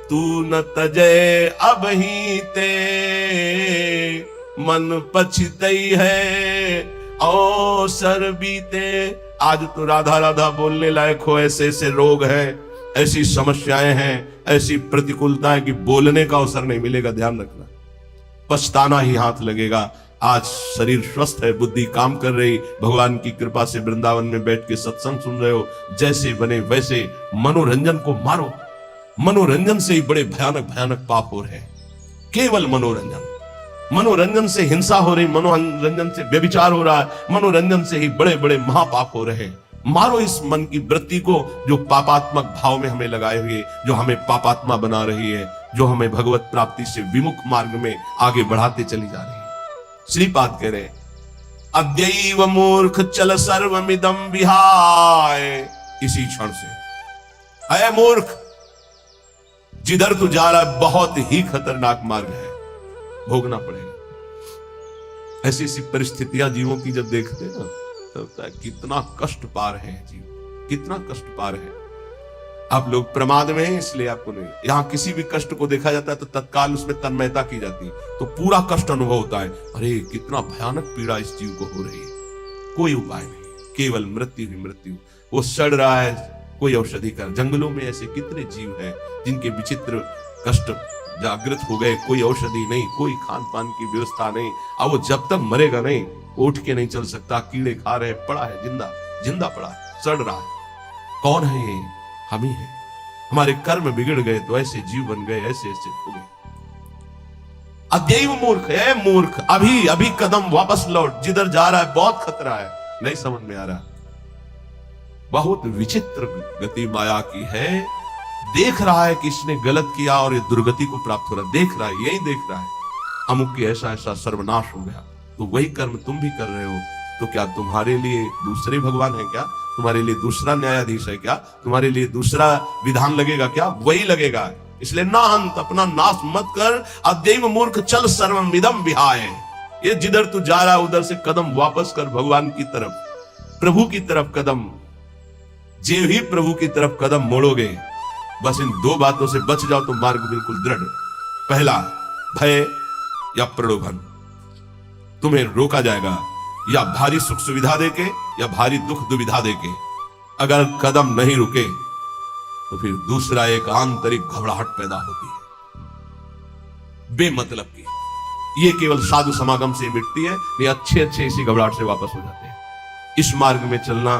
तू न तजय अब ही ते, मन पछतई है अवसर बीते। आज तो राधा राधा बोलने लायक हो, ऐसे ऐसे रोग हैं, ऐसी समस्याएं हैं, ऐसी प्रतिकूलता है कि बोलने का अवसर नहीं मिलेगा। ध्यान रखना, पछताना ही हाथ लगेगा। आज शरीर स्वस्थ है, बुद्धि काम कर रही, भगवान की कृपा से वृंदावन में बैठ के सत्संग सुन रहे हो, जैसे बने वैसे मनोरंजन को मारो। मनोरंजन से ही बड़े भयानक भयानक पाप हो रहे हैं। केवल मनोरंजन से हिंसा हो रही, मनोरंजन से व्यभिचार हो रहा है, मनोरंजन से ही बड़े बड़े महापाप हो रहे हैं। मारो इस मन की वृत्ति को जो पापात्मक भाव में हमें लगाए हुए, जो हमें पापात्मा बना रही है, जो हमें भगवत प्राप्ति से विमुख मार्ग में आगे बढ़ाते चली जा रही है। श्रीपाद कह रहे, अद्यैव मूर्ख चल सर्वमिदं विहाय। इसी क्षण से, अय मूर्ख, जिधर तू जा रहा है बहुत ही खतरनाक मार्ग है, भोगना पड़ेगा। ऐसी ऐसी परिस्थितियां जीवों की जब देखते हैं ना, तब कितना कष्ट पा रहे हैं जीव, कितना कष्ट पा रहे हैं। आप लोग प्रमाद में हैं इसलिए आपको नहीं, यहां किसी भी कष्ट को देखा जाता है तो तत्काल उसमें तन्मयता की जाती है, तो पूरा कष्ट अनुभव होता है। अरे कितना भयानक पीड़ा इस जीव को हो रही है, कोई उपाय नहीं, केवल मृत्यु ही मृत्यु। वो सड़ रहा है, कोई औषधि कर। जंगलों में ऐसे कितने जीव हैं जिनके विचित्र कष्ट जागृत हो गए, कोई औषधि नहीं, कोई खान पान की व्यवस्था नहीं। अब वो जब तक मरेगा नहीं, उठ के नहीं चल सकता, कीड़े खा रहे, पड़ा है जिंदा पड़ा है, सड़ रहा है। कौन है ये? हम ही है। हमारे कर्म बिगड़ गए तो ऐसे जीव बन गए, ऐसे ऐसे हो गए। अद्यैव मूर्ख है, मूर्ख, अभी कदम वापस लौट, जिधर जा रहा है बहुत खतरा है, नहीं समझ में आ रहा। बहुत विचित्र गति माया की है। देख रहा है कि इसने गलत किया और ये दुर्गति को प्राप्त हो रहा है, देख रहा है, यही देख रहा है, अमुक की ऐसा ऐसा सर्वनाश हो गया, तो वही कर्म तुम भी कर रहे हो, तो क्या तुम्हारे लिए दूसरे भगवान है क्या? तुम्हारे लिए दूसरा न्यायाधीश है क्या? तुम्हारे लिए दूसरा विधान लगेगा क्या? वही लगेगा। इसलिए ना हंत, अपना नाश मत कर। अद्यैव मूर्ख चल सर्वमिदं विहाय। ये जिधर तू जा रहा उधर से कदम वापस कर भगवान की तरफ, प्रभु की तरफ कदम। जे भी प्रभु की तरफ कदम मोड़ोगे, बस इन दो बातों से बच जाओ तो मार्ग बिल्कुल दृढ़। पहला, भय या प्रलोभन, तुम्हें रोका जाएगा या भारी सुख सुविधा देके या भारी दुख दुविधा देके। अगर कदम नहीं रुके तो फिर दूसरा एक आंतरिक घबराहट पैदा होती है बेमतलब की। ये केवल साधु समागम से मिटती है, ये अच्छे अच्छे इसी घबराहट से वापस हो जाते हैं। इस मार्ग में चलना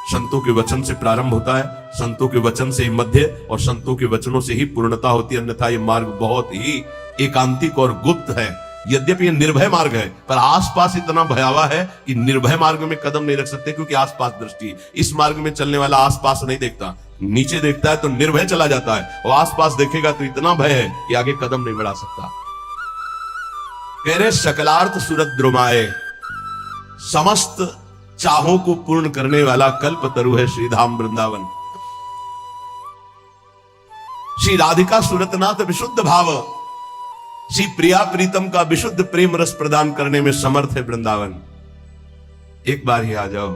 संतों के वचन से प्रारंभ होता है, संतों के वचन से ही मध्य और संतों के वचनों से ही पूर्णता होती है। अन्यथा ये मार्ग बहुत ही एकांतिक और गुप्त है। यद्यपि ये निर्भय मार्ग है, पर आसपास इतना भयावह है कि निर्भय मार्ग में कदम नहीं रख सकते, क्योंकि आसपास दृष्टि। इस मार्ग में चलने वाला आसपास नहीं देखता, नीचे देखता है तो निर्भय चला जाता है, और आसपास देखेगा तो इतना भय है कि आगे कदम नहीं बढ़ा सकता। कह रहे सकलार्थ सूरत द्रुमाए, समस्त चाहों को पूर्ण करने वाला कल्पतरु है श्रीधाम वृंदावन। श्री राधिका सूरतनाथ विशुद्ध भाव, श्री प्रिया प्रीतम का विशुद्ध प्रेम रस प्रदान करने में समर्थ है वृंदावन। एक बार ही आ जाओ,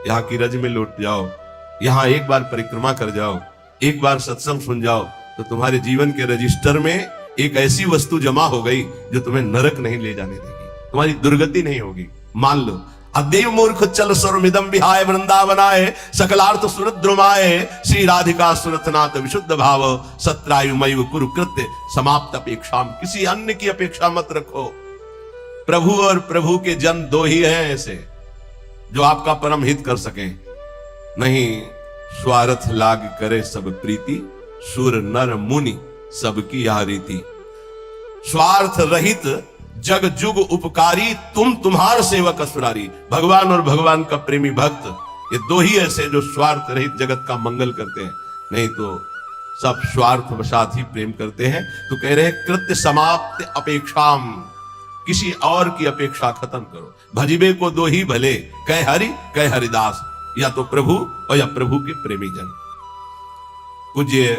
यहाँ की रज में लौट जाओ, यहाँ एक बार परिक्रमा कर जाओ, एक बार सत्संग सुन जाओ, तो तुम्हारे जीवन के रजिस्टर में एक ऐसी वस्तु जमा हो गई जो तुम्हें नरक नहीं ले जाने देगी, तुम्हारी दुर्गति नहीं होगी। मान लो, अद्यैव मूर्ख चल सर्वमिदं विहाय वृंदावनाय, सकलार्थ सुरत द्रुमाय, श्री राधिका सुरतनाथ विशुद्ध भाव, सत्रायुमैव कुरु कृत्य समाप्त अपेक्षा। किसी अन्य की अपेक्षा मत रखो। प्रभु और प्रभु के जन दो ही हैं ऐसे जो आपका परम हित कर सके। नहीं, स्वार्थ लाग करे सब प्रीति, सुर नर मुनि सबकी यह रीति। स्वार्थ रहित जग जुग उपकारी, तुम तुम्हार सेवक असुरारी। भगवान और भगवान का प्रेमी भक्त, ये दो ही ऐसे जो स्वार्थ रहित जगत का मंगल करते हैं, नहीं तो सब स्वार्थ वशात ही प्रेम करते हैं। तो कह रहे हैं कृत्य समाप्त अपेक्षाम, किसी और की अपेक्षा खत्म करो। भजिबे को दो ही भले, कह हरि कह हरिदास, या तो प्रभु और या प्रभु के प्रेमी जन। पूज्य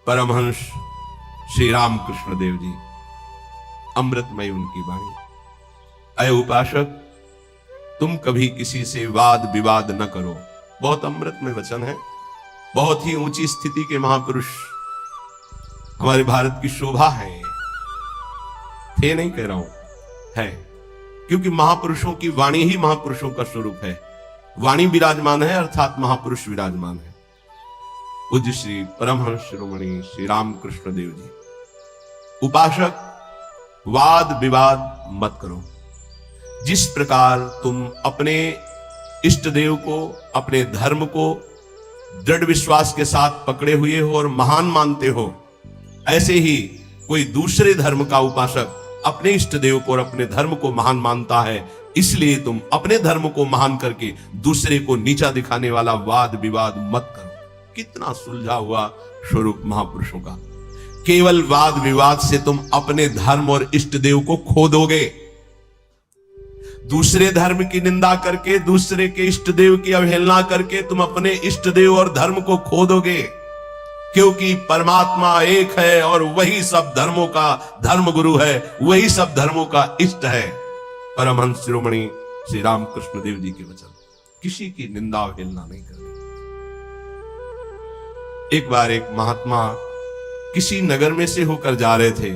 परमहंस श्री राम कृष्ण देव जी, अमृतमय उनकी वाणी। अय उपासक, तुम कभी किसी से वाद विवाद न करो। बहुत अमृतमय वचन है, बहुत ही ऊंची स्थिति के महापुरुष हमारे भारत की शोभा है। थे नहीं कह रहा हूं, है, क्योंकि महापुरुषों की वाणी ही महापुरुषों का स्वरूप है। वाणी विराजमान है अर्थात महापुरुष विराजमान है। पूज्य श्री परमहंस शिरोमणि श्री रामकृष्ण देव जी। उपासक, वाद विवाद मत करो। जिस प्रकार तुम अपने इष्ट देव को, अपने धर्म को दृढ़ विश्वास के साथ पकड़े हुए हो और महान मानते हो, ऐसे ही कोई दूसरे धर्म का उपासक अपने इष्ट देव को और अपने धर्म को महान मानता है। इसलिए तुम अपने धर्म को महान करके दूसरे को नीचा दिखाने वाला वाद विवाद मत करो। कितना सुलझा हुआ स्वरूप महापुरुषों का। केवल वाद विवाद से तुम अपने धर्म और इष्ट देव को खो दोगे। दूसरे धर्म की निंदा करके, दूसरे के इष्ट देव की अवहेलना करके तुम अपने इष्ट देव और धर्म को खो दोगे, क्योंकि परमात्मा एक है और वही सब धर्मों का धर्म गुरु है, वही सब धर्मों का इष्ट है। परमहंस शिरोमणि श्री रामकृष्ण देव जी के वचन। किसी की निंदा अवहेलना नहीं करनी। एक बार एक महात्मा किसी नगर में से होकर जा रहे थे।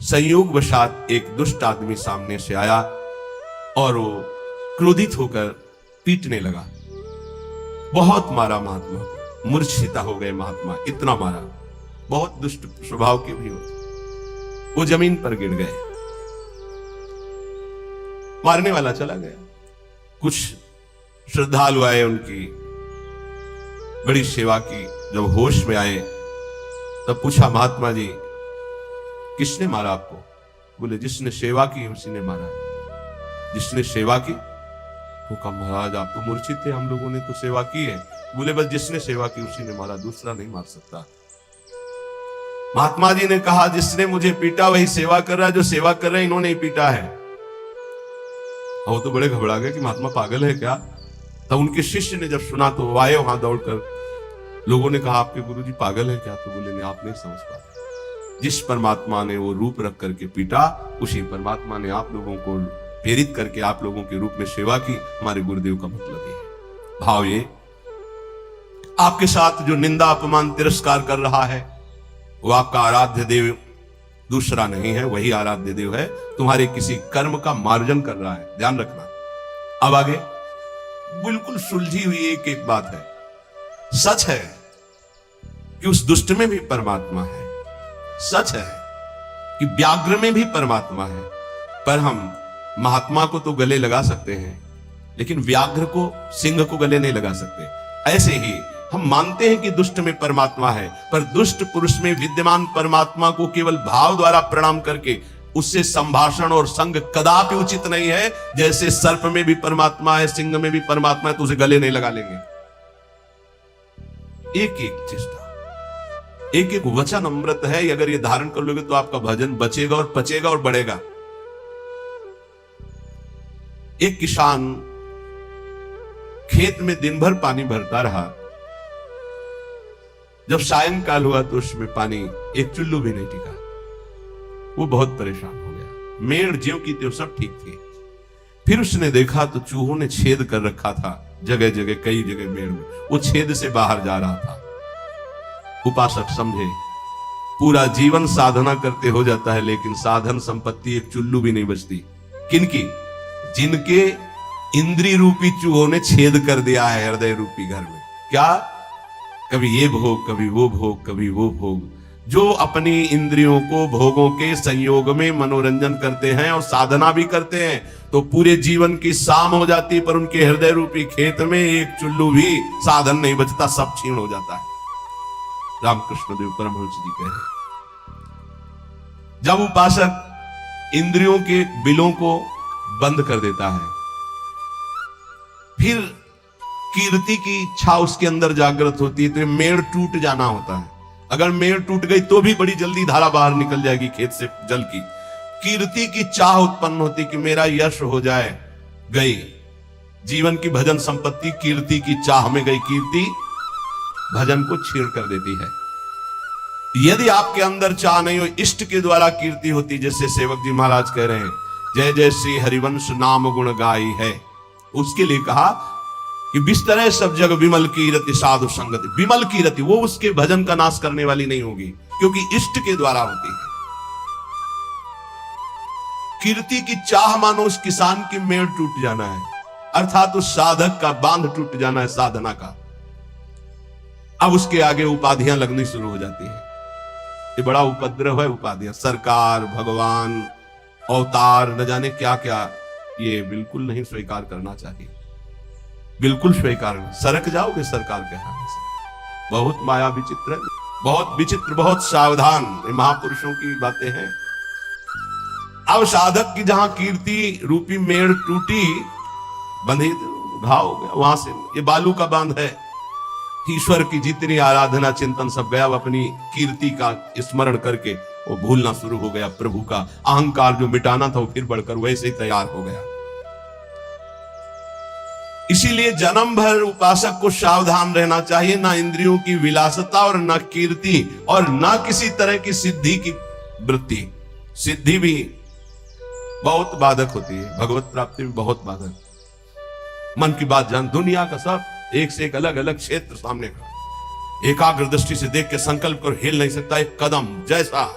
संयोग वशात एक दुष्ट आदमी सामने से आया और वो क्रोधित होकर पीटने लगा। बहुत मारा महात्मा को, मूर्छिता हो गए महात्मा, इतना मारा। बहुत दुष्ट स्वभाव के भी हो। वो जमीन पर गिर गए। मारने वाला चला गया। कुछ श्रद्धालु आए, उनकी बड़ी सेवा की। जब होश में आए तब पूछा, महात्मा जी किसने मारा आपको? बोले, जिसने सेवा की उसी ने मारा है। जिसने सेवा की? वो कहा, महाराज आप तो मूर्छित थे, हम लोगों ने तो सेवा की है। बोले, बस जिसने सेवा की उसी ने मारा, दूसरा नहीं मार सकता। महात्मा जी ने कहा, जिसने मुझे पीटा वही सेवा कर रहा है, जो सेवा कर रहे हैं इन्होंने ही पीटा है। वो तो बड़े घबरा गए कि महात्मा पागल है क्या। तब उनके शिष्य ने जब सुना तो आए वहां दौड़कर। लोगों ने कहा आपके गुरुजी पागल है क्या। तो बोले नहीं, आप नहीं समझ पा रहे। जिस परमात्मा ने वो रूप रख करके पीटा, उसी परमात्मा ने आप लोगों को प्रेरित करके आप लोगों के रूप में सेवा की। हमारे गुरुदेव का मतलब ये है। भाव ये, आपके साथ जो निंदा अपमान तिरस्कार कर रहा है वो आपका आराध्य देव दूसरा नहीं है, वही आराध्य देव है। तुम्हारे किसी कर्म का मार्जन कर रहा है, ध्यान रखना। अब आगे बिल्कुल सुलझी हुई एक एक बात है। सच है कि उस दुष्ट में भी परमात्मा है, सच है कि व्याघ्र में भी परमात्मा है, पर हम महात्मा को तो गले लगा सकते हैं लेकिन व्याघ्र को, सिंह को गले नहीं लगा सकते। ऐसे ही हम मानते हैं कि दुष्ट में परमात्मा है, पर दुष्ट पुरुष में विद्यमान परमात्मा को केवल भाव द्वारा प्रणाम करके उससे संभाषण और संग कदापि उचित नहीं है। जैसे सर्प में भी परमात्मा है, सिंह में भी परमात्मा है, तो उसे गले नहीं लगा लेंगे। एक एक चेष्टा, एक एक वचन अमृत है। अगर ये धारण कर लोगे तो आपका भजन बचेगा और पचेगा और बढ़ेगा। एक किसान खेत में दिन भर पानी भरता रहा। जब सायंकाल हुआ तो उसमें पानी एक चुल्लू भी नहीं टिका। वो बहुत परेशान हो गया। मेड़ ज्यों की त्यों सब ठीक थी। फिर उसने देखा तो चूहों ने छेद कर रखा था जगह जगह, कई जगह मेड़ में। वो छेद से बाहर जा रहा था। उपासक समझे, पूरा जीवन साधना करते हो जाता है लेकिन साधन संपत्ति एक चुल्लू भी नहीं बचती। किनकी? जिनके इंद्रिय रूपी चूहों ने छेद कर दिया है हृदय रूपी घर में। क्या? कभी ये भोग, कभी वो भोग, कभी वो भोग। जो अपनी इंद्रियों को भोगों के संयोग में मनोरंजन करते हैं और साधना भी करते हैं तो पूरे जीवन की शाम हो जाती है, पर उनके हृदय रूपी खेत में एक चुल्लू भी साधन नहीं बचता, सब क्षीण हो जाता है। रामकृष्ण देव परमहंस जी कह रहे, जब उपासक इंद्रियों के बिलों को बंद कर देता है, फिर कीर्ति की इच्छा उसके अंदर जागृत होती है, तो मेड़ टूट जाना होता है। अगर मेड़ टूट गई तो भी बड़ी जल्दी धारा बाहर निकल जाएगी खेत से जल की। कीर्ति की चाह उत्पन्न होती कि मेरा यश हो जाए, गई जीवन की भजन संपत्ति। कीर्ति की चाह में गई कीर्ति भजन को छीण कर देती है। यदि आपके अंदर चाह नहीं हो, इष्ट के द्वारा कीर्ति होती, जैसे सेवक जी महाराज कह रहे हैं, जय जय श्री हरिवंश नाम गुण गाई है। उसके लिए कहा कि बिस्तरे सब जग विमल की रति साधु संगति। विमल की रति वो उसके भजन का नाश करने वाली नहीं होगी, क्योंकि इष्ट के द्वारा होती है। कीर्ति की चाह मानो उस किसान की मेड़ टूट जाना है, अर्थात उस साधक का बांध टूट जाना है साधना का। अब उसके आगे उपाधियां लगनी शुरू हो जाती है। ये बड़ा उपद्रव है उपाधियां। सरकार, भगवान, अवतार, न जाने क्या क्या, ये बिल्कुल नहीं स्वीकार करना चाहिए, बिल्कुल स्वीकार नहीं। सरक जाओगे सरकार के हाथ से। बहुत माया विचित्र है, बहुत विचित्र, बहुत सावधान। महापुरुषों की बातें हैं। अब साधक की जहां कीर्ति रूपी मेड़ टूटी, बंधे घाव हो गया, वहां से ये बालू का बांध है। ईश्वर की जितनी आराधना चिंतन सब गया, वो अपनी कीर्ति का स्मरण करके वो भूलना शुरू हो गया। प्रभु का अहंकार जो मिटाना था वो फिर बढ़कर वैसे ही तैयार हो गया। इसीलिए जन्म भर उपासक को सावधान रहना चाहिए, ना इंद्रियों की विलासता और ना कीर्ति और ना किसी तरह की सिद्धि की वृत्ति। सिद्धि भी बहुत बाधक होती है, भगवत प्राप्ति में बहुत बाधक। मन की बात जान, दुनिया का सब एक से एक अलग अलग क्षेत्र सामने का, एकाग्र दृष्टि से देख के संकल्प कर हिल नहीं सकता एक कदम। जैसा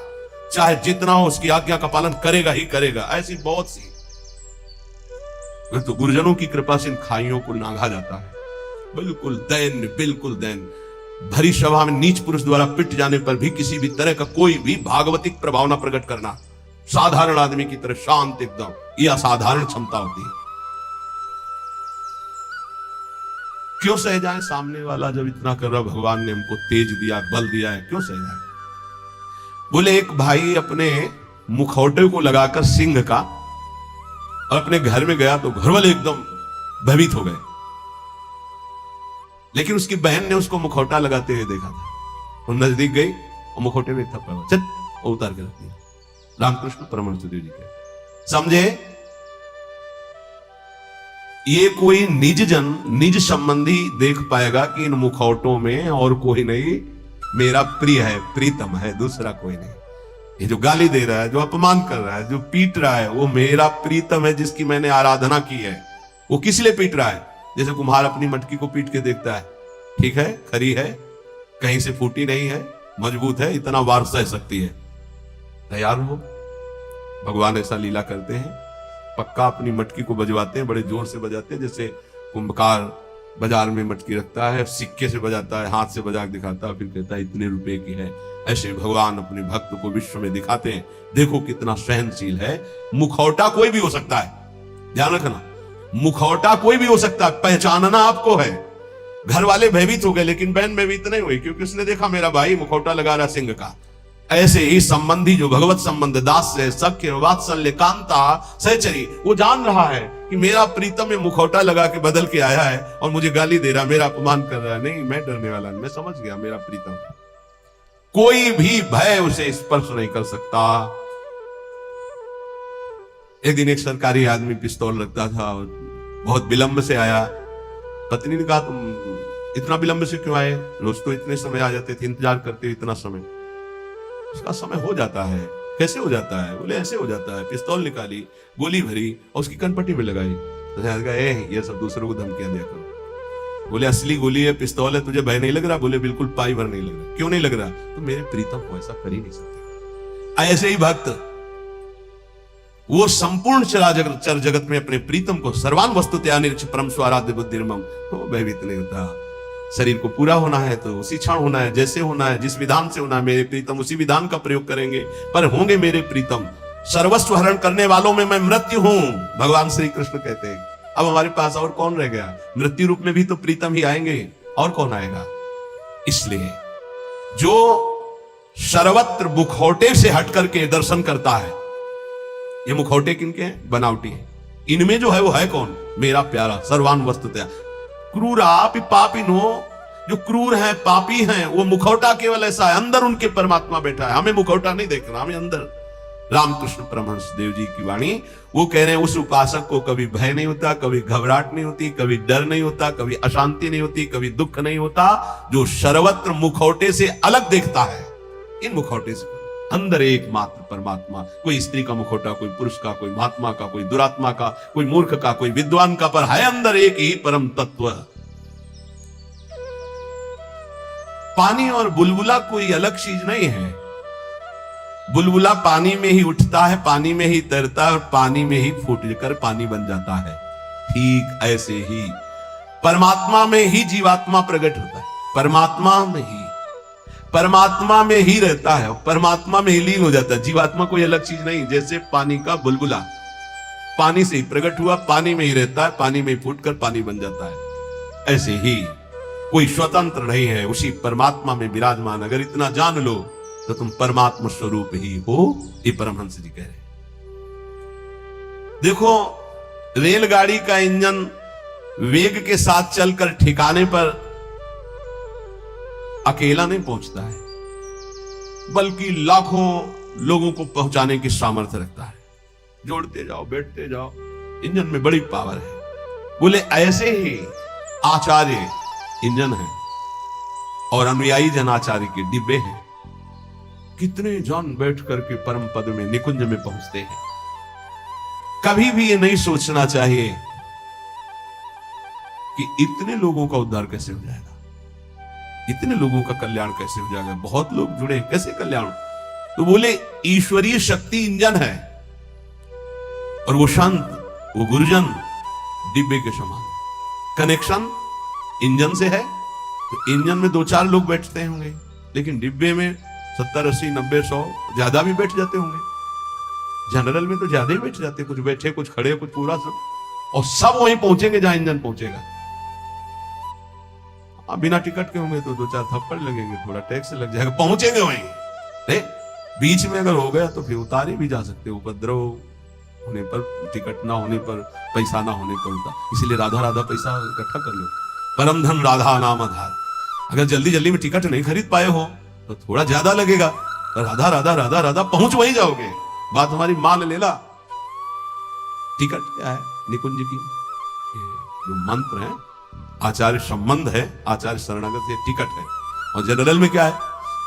चाहे जितना हो उसकी आज्ञा का पालन करेगा ही करेगा। ऐसी बहुत सी, तो गुरुजनों की कृपा से इन खाइयों को नांगा जाता है। बिल्कुल दैन्य, बिल्कुल दैन्य। भरी सभा में नीच पुरुष द्वारा पिट जाने पर भी किसी भी तरह का कोई भी भागवतिक प्रभाव न प्रकट करना, साधारण आदमी की तरह शांत एकदम, यह असाधारण क्षमता होती है। क्यों सह जाए सामने वाला जब इतना कर रहा? भगवान ने हमको तेज दिया, बल दिया है, क्यों सह जाए? बोले एक भाई अपने मुखौटे को लगाकर सिंह का और अपने घर में गया तो घर वाले एकदम भयभीत हो गए, लेकिन उसकी बहन ने उसको मुखौटा लगाते हुए देखा था। वो नजदीक गई और मुखौटे में थप्पड़ चल उतार के रख दिया। रामकृष्ण परमहंस देव जी के समझे ये कोई निज जन, निज संबंधी देख पाएगा कि इन मुखौटों में और कोई नहीं, मेरा प्रिय है, प्रीतम है, दूसरा कोई नहीं। ये जो गाली दे रहा है, जो अपमान कर रहा है, जो पीट रहा है, वो मेरा प्रीतम है जिसकी मैंने आराधना की है। वो किस लिए पीट रहा है? जैसे कुम्हार अपनी मटकी को पीट के देखता है, ठीक है, खरी है, कहीं से फूटी नहीं है, मजबूत है, इतना वार सह सकती है, तैयार हो। भगवान ऐसा लीला करते हैं, पक्का अपनी मटकी को बजवाते हैं, बड़े जोर से बजाते हैं, जैसे कुंभकार बाजार में मटकी रखता है, सिक्के से बजाता है, हाथ से बजा के दिखाता है, फिर कहता है इतने रुपए की है। ऐसे भगवान अपने भक्त को विश्व में दिखाते हैं, देखो कितना सहनशील है। मुखौटा कोई भी हो सकता है, ध्यान रखना, मुखौटा कोई भी हो सकता है, पहचानना आपको है। घर वाले भयभीत हो गए, लेकिन बहन भयभीत नहीं हुई, क्योंकि उसने देखा मेरा भाई मुखौटा लगा रहा सिंह का। ऐसे ही संबंधी जो भगवत संबंध, दास से सख्य वात्सल्य कांता सहचरी, वो जान रहा है कि मेरा प्रीतम में मुखौटा लगा के बदल के आया है और मुझे गाली दे रहा, मेरा अपमान कर रहा है। नहीं, मैं डरने वाला नहीं, मैं समझ गया मेरा प्रीतम, कोई भी भय उसे स्पर्श नहीं कर सकता। एक दिन एक सरकारी आदमी पिस्तौल रखता था और बहुत विलंब से आया। पत्नी ने कहा तुम इतना विलंब से क्यों आए? रोज तो इतने समय आ जाते थे, इंतजार करते इतना समय। उसका समय हो जाता है। कैसे हो जाता है? बोले ऐसे हो जाता है। पिस्तौल निकाली, गोली भरी और उसकी कनपट्टी में लगाई। ये सब दूसरों को धमकियां दिया करो। बोले असली गोली है, पिस्तौल है, तुझे भय नहीं लग रहा? बोले बिल्कुल पाई भर नहीं लग रहा। क्यों नहीं लग रहा? तो मेरे प्रीतम को ऐसा कर ही नहीं सकते। ऐसे ही भक्त, वो संपूर्ण चर जगत में अपने प्रीतम को सर्वान वस्तुतया निरीक्ष परम स्वाराध्य बुद्धिर्मम, तो भयभीत नहीं होता। शरीर को पूरा होना है तो उसी क्षण होना है, जैसे होना है, जिस विधान से होना है। मेरे प्रीतम उसी विधान का प्रयोग करेंगे, पर होंगे मेरे प्रीतम। सर्वस्व हरण करने वालों में मैं मृत्यु हूं, भगवान श्री कृष्ण कहते हैं। अब हमारे पास और कौन रह गया? मृत्यु रूप में भी तो प्रीतम ही आएंगे, और कौन आएगा? इसलिए जो सर्वत्र मुखौटे से हट करके दर्शन करता है, ये मुखौटे किनके हैं? बनावटी है। इनमें जो है वो है कौन? मेरा प्यारा, सर्वान वस्तुतया। क्रूरापि पापिनो, जो क्रूर है, पापी हैं, वो मुखौटा केवल ऐसा है, अंदर उनके परमात्मा बैठा है। हमें मुखौटा नहीं देखना, हमें अंदर। रामकृष्ण परमहंस देव जी की वाणी, वो कह रहे हैं उस उपासक को कभी भय नहीं होता, कभी घबराहट नहीं होती, कभी डर नहीं होता, कभी अशांति नहीं होती, कभी दुख नहीं होता, जो सर्वत्र मुखौटे से अलग देखता है। इन मुखौटे से अंदर एकमात्र परमात्मा। कोई स्त्री का मुखौटा, कोई पुरुष का, कोई महात्मा का, कोई दुरात्मा का, कोई मूर्ख का, कोई विद्वान का, पर है अंदर एक ही परम तत्व। पानी और बुलबुला कोई अलग चीज नहीं है। बुलबुला पानी में ही उठता है, पानी में ही तैरता है और पानी में ही फूट कर पानी बन जाता है। ठीक ऐसे ही परमात्मा में ही जीवात्मा प्रकट होता है, परमात्मा में ही रहता है, परमात्मा में ही लीन हो जाता है। जीवात्मा कोई अलग चीज नहीं। जैसे पानी का बुलबुला पानी से ही प्रकट हुआ, पानी में ही रहता है, पानी में ही फूटकर पानी बन जाता है, ऐसे ही कोई स्वतंत्र नहीं है, उसी परमात्मा में विराजमान। अगर इतना जान लो तो तुम परमात्मा स्वरूप ही हो, ये परमहंस जी कह रहे। देखो, रेलगाड़ी का इंजन वेग के साथ चलकर ठिकाने पर अकेला नहीं पहुंचता है, बल्कि लाखों लोगों को पहुंचाने की सामर्थ्य रखता है। जोड़ते जाओ, बैठते जाओ, इंजन में बड़ी पावर है। बोले ऐसे ही आचार्य इंजन है और अनुयायी जन आचार्य के डिब्बे हैं। कितने जन बैठ करके परम पद में, निकुंज में पहुंचते हैं। कभी भी ये नहीं सोचना चाहिए कि इतने लोगों का उद्धार कैसे हो जाएगा, इतने लोगों का कल्याण कैसे हो जाएगा, बहुत लोग जुड़े, कैसे कल्याण? तो बोले ईश्वरीय शक्ति इंजन है और वो संत, वो गुरुजन डिब्बे के समान। कनेक्शन इंजन से है तो इंजन में 2-4 लोग बैठते होंगे, लेकिन डिब्बे में 70, 80, 90, 100 ज्यादा भी बैठ जाते होंगे। जनरल में तो ज्यादा ही बैठ जाते, कुछ बैठे, कुछ खड़े, कुछ पूरा सब, और सब वहीं पहुंचेंगे जहां इंजन पहुंचेगा। अब बिना टिकट के होंगे तो 2-4 थप्पड़ लगेंगे, थोड़ा टैक्स लग जाएगा, पहुंचेंगे वहीं। नहीं, बीच में अगर हो गया तो फिर उतारे भी जा सकते, उपद्रव होने पर, टिकट ना होने पर, पैसा ना होने पर उतार। इसीलिए राधा राधा पैसा इकट्ठा कर लो, परम धन राधा नाम आधार। अगर जल्दी जल्दी में टिकट नहीं खरीद पाए हो तो थोड़ा ज्यादा लगेगा, तो राधा राधा राधा राधा पहुंच वहीं जाओगे। बात हमारी मान लेला। टिकट क्या है निकुंज की? जो मंत्र है आचार्य संबंध है, आचार्य शरणागत है, टिकट है। और जनरल में क्या है?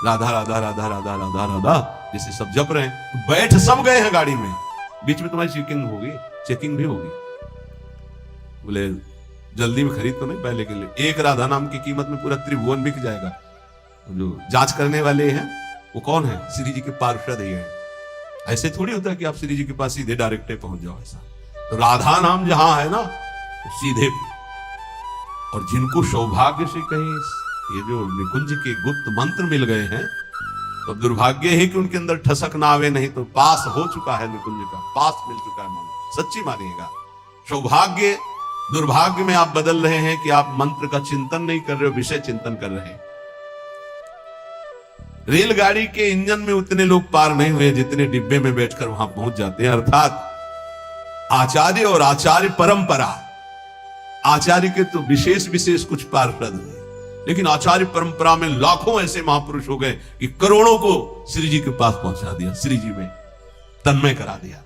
राधा राधा राधा राधा राधा राधा, जैसे सब जप रहे हैं। तो बैठ सब गए हैं गाड़ी में, बीच में तुम्हारी चेकिंग भी होगी। बोले जल्दी में खरीद तो नहीं, पहले के लिए एक राधा नाम की कीमत में पूरा त्रिभुवन बिक जाएगा। जो जांच करने वाले हैं वो कौन है? श्री जी के पार्षद ही है। ऐसे थोड़ी होता है कि आप श्री जी के पास सीधे डायरेक्ट पहुंच जाओ, ऐसा। तो राधा नाम जहां है ना तो सीधे। और जिनको सौभाग्य से कहीं ये जो निकुंज के गुप्त मंत्र मिल गए हैं, तो दुर्भाग्य है कि उनके अंदर ठसक ना आवे, नहीं तो पास हो चुका है निकुंज का, पास मिल चुका है मन। सच्ची मानिएगा, सौभाग्य दुर्भाग्य में आप बदल रहे हैं कि आप मंत्र का चिंतन नहीं कर रहे हो, विषय चिंतन कर रहे हैं। रेलगाड़ी के इंजन में उतने लोग पार नहीं हुए जितने डिब्बे में बैठकर वहां पहुंच जाते हैं। अर्थात आचार्य और आचार्य परंपरा, आचार्य के तो विशेष विशेष कुछ पार्षद हैं, लेकिन आचार्य परंपरा में लाखों ऐसे महापुरुष हो गए कि करोड़ों को श्री जी के पास पहुंचा दिया, श्री जी में तन्मय करा दिया।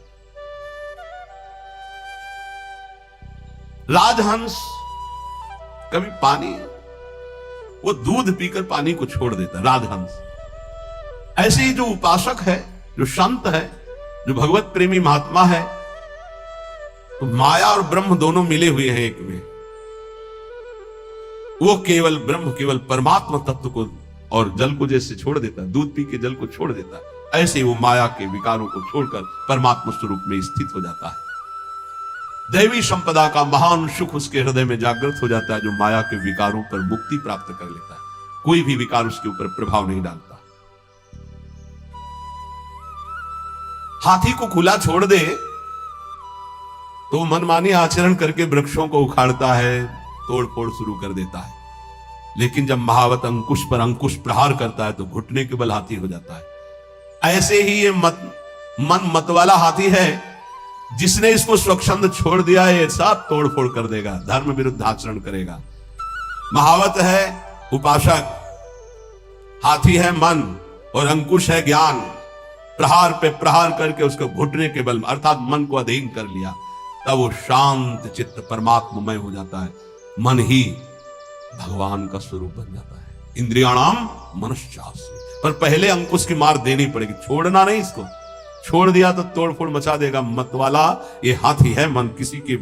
राजहंस कभी पानी, वो दूध पीकर पानी को छोड़ देता राजहंस। ऐसे ही जो उपासक है, जो संत है, जो भगवत प्रेमी महात्मा है, तो माया और ब्रह्म दोनों मिले हुए हैं एक में। वो केवल ब्रह्म, केवल परमात्मा तत्व को और जल को जैसे छोड़ देता है, दूध पी के जल को छोड़ देता है, ऐसे ही वो माया के विकारों को छोड़कर परमात्मा स्वरूप में स्थित हो जाता है। दैवी संपदा का महान सुख उसके हृदय में जागृत हो जाता है, जो माया के विकारों पर मुक्ति प्राप्त कर लेता है। कोई भी विकार उसके ऊपर प्रभाव नहीं डालता। हाथी को खुला छोड़ दे तो मनमानी आचरण करके वृक्षों को उखाड़ता है, तोड़ फोड़ शुरू कर देता है। लेकिन जब महावत अंकुश पर अंकुश प्रहार करता है तो घुटने के बल हाथी हो जाता है। ऐसे ही ये मन मत वाला हाथी है, जिसने इसको स्वच्छंद छोड़ दिया है, सब तोड़ फोड़ कर देगा, धर्म विरुद्ध आचरण करेगा। महावत है उपासक, हाथी है मन और अंकुश है ज्ञान। प्रहार पे प्रहार करके उसको घुटने के बल अर्थात मन को अधीन कर लिया, तब वो शांत चित्त परमात्ममय हो जाता है। मन ही भगवान का स्वरूप बन जाता है। इंद्रियाणाम मनश्चास्य, पर पहले अंकुश की मार देनी पड़ेगी, छोड़ना नहीं। इसको छोड़ दिया तो तोड़फोड़ मचा देगा। मत वाला ये हाथी है मन, किसी के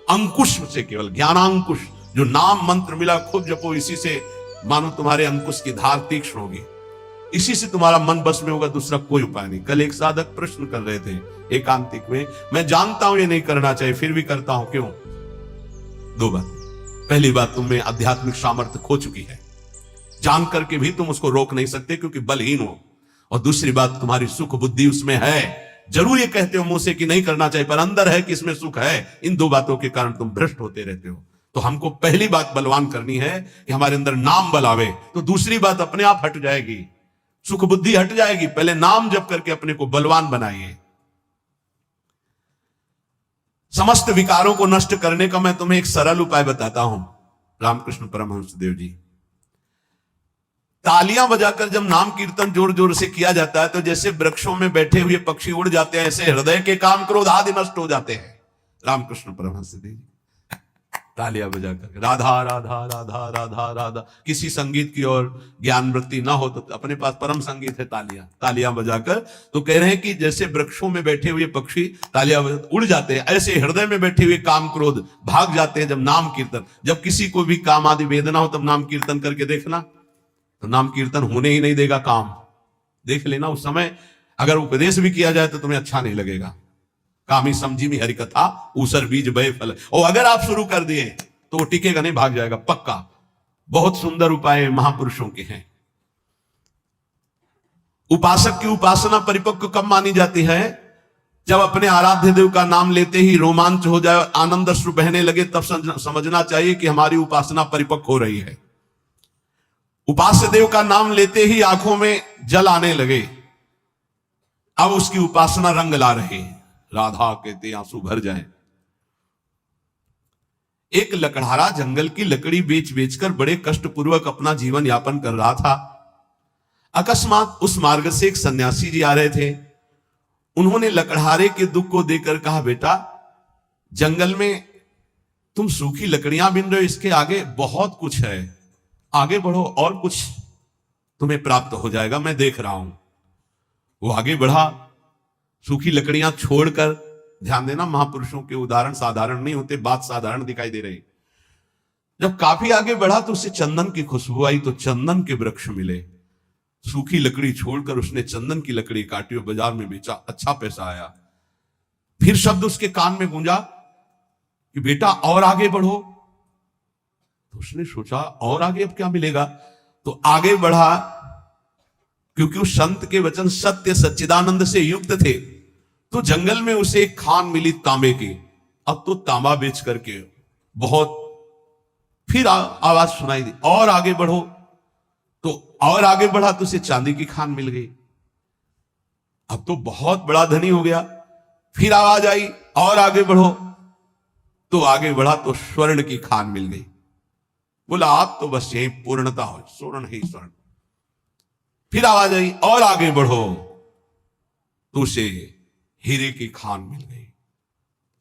अंकुश से, केवल ज्ञानांकुश, जो नाम मंत्र मिला खूब जपो, इसी से मानो तुम्हारे अंकुश की धार तीक्ष्ण होगी, इसी से तुम्हारा मन बस में होगा, दूसरा कोई उपाय नहीं। कल एक साधक प्रश्न कर रहे थे एकांतिक में, मैं जानता हूं ये नहीं करना चाहिए फिर भी करता हूं, क्यों? दो बात। पहली बात, तुम में आध्यात्मिक सामर्थ्य खो चुकी है, जान करके भी तुम उसको रोक नहीं सकते क्योंकि बलहीन हो। और दूसरी बात, तुम्हारी सुख बुद्धि उसमें है, जरूर ये कहते हो मुंह से कि नहीं करना चाहिए, पर अंदर है कि इसमें सुख है। इन दो बातों के कारण तुम भ्रष्ट होते रहते हो। तो हमको पहली बात बलवान करनी है कि हमारे अंदर नाम बल आवे, तो दूसरी बात अपने आप हट जाएगी, सुख बुद्धि हट जाएगी। पहले नाम जप करके अपने को बलवान बनाइए। समस्त विकारों को नष्ट करने का मैं तुम्हें एक सरल उपाय बताता हूं। रामकृष्ण परमहंस देव जी, तालियां बजाकर जब नाम कीर्तन जोर जोर से किया जाता है तो जैसे वृक्षों में बैठे हुए पक्षी उड़ जाते हैं, ऐसे हृदय के काम क्रोध आदि नष्ट हो जाते हैं। रामकृष्ण परमहंस देव जी तालियां बजाकर राधा राधा राधा राधा राधा, किसी संगीत की और ज्ञान वृत्ति ना हो तो अपने पास परम संगीत है तालियां बजाकर, तो कह रहे हैं कि जैसे वृक्षों में बैठे हुए पक्षी तालियां उड़ जाते हैं, ऐसे हृदय में बैठे हुए काम क्रोध भाग जाते हैं जब नाम कीर्तन। जब किसी को भी काम आदि वेदना हो तब नाम कीर्तन करके देखना, तो नाम कीर्तन होने ही नहीं देगा काम। देख लेना, उस समय अगर उपदेश भी किया जाए तो तुम्हें अच्छा नहीं लगेगा। कामी समझी में हरि कथा ऊसर बीज बय फल, और अगर आप शुरू कर दिए तो वो टिकेगा नहीं, भाग जाएगा पक्का। बहुत सुंदर उपाय महापुरुषों के हैं। उपासक की उपासना परिपक्व कब मानी जाती है? जब अपने आराध्य देव का नाम लेते ही रोमांच हो जाए, आनंद अश्रु बहने लगे, तब समझना चाहिए कि हमारी उपासना परिपक्व हो रही है। उपास्य देव का नाम लेते ही आंखों में जल आने लगे, अब उसकी उपासना रंग ला रही है। राधा कहते आंसू भर जाए। एक लकड़हारा जंगल की लकड़ी बेच बेचकर बड़े कष्टपूर्वक अपना जीवन यापन कर रहा था। अकस्मात उस मार्ग से एक सन्यासी जी आ रहे थे। उन्होंने लकड़हारे के दुख को देखकर कहा, बेटा, जंगल में तुम सूखी लकड़ियां बिन रहे हो, इसके आगे बहुत कुछ है, आगे बढ़ो और कुछ तुम्हें प्राप्त हो जाएगा, मैं देख रहा हूं। वो आगे बढ़ा, सूखी लकड़ियां छोड़कर। ध्यान देना, महापुरुषों के उदाहरण साधारण नहीं होते, बात साधारण दिखाई दे रही। जब काफी आगे बढ़ा तो उसे चंदन की खुशबू आई, तो चंदन के वृक्ष मिले। सूखी लकड़ी छोड़कर उसने चंदन की लकड़ी काटी और बाजार में बेचा, अच्छा पैसा आया। फिर शब्द उसके कान में गूंजा कि बेटा और आगे बढ़ो। तो उसने सोचा और आगे अब क्या मिलेगा, तो आगे बढ़ा, क्योंकि उस संत के वचन सत्य सच्चिदानंद से युक्त थे। तो जंगल में उसे एक खान मिली तांबे की। अब तो तांबा बेच करके बहुत, फिर आवाज सुनाई दी और आगे बढ़ो, तो और आगे बढ़ा तो उसे चांदी की खान मिल गई। अब तो बहुत बड़ा धनी हो गया। फिर आवाज आई और आगे बढ़ो, तो आगे बढ़ा तो स्वर्ण की खान मिल गई। बोला आप तो बस यही पूर्णता हो, स्वर्ण ही स्वर्ण। फिर आवाज आई और आगे बढ़ो, तो उसे हीरे की खान मिल गई।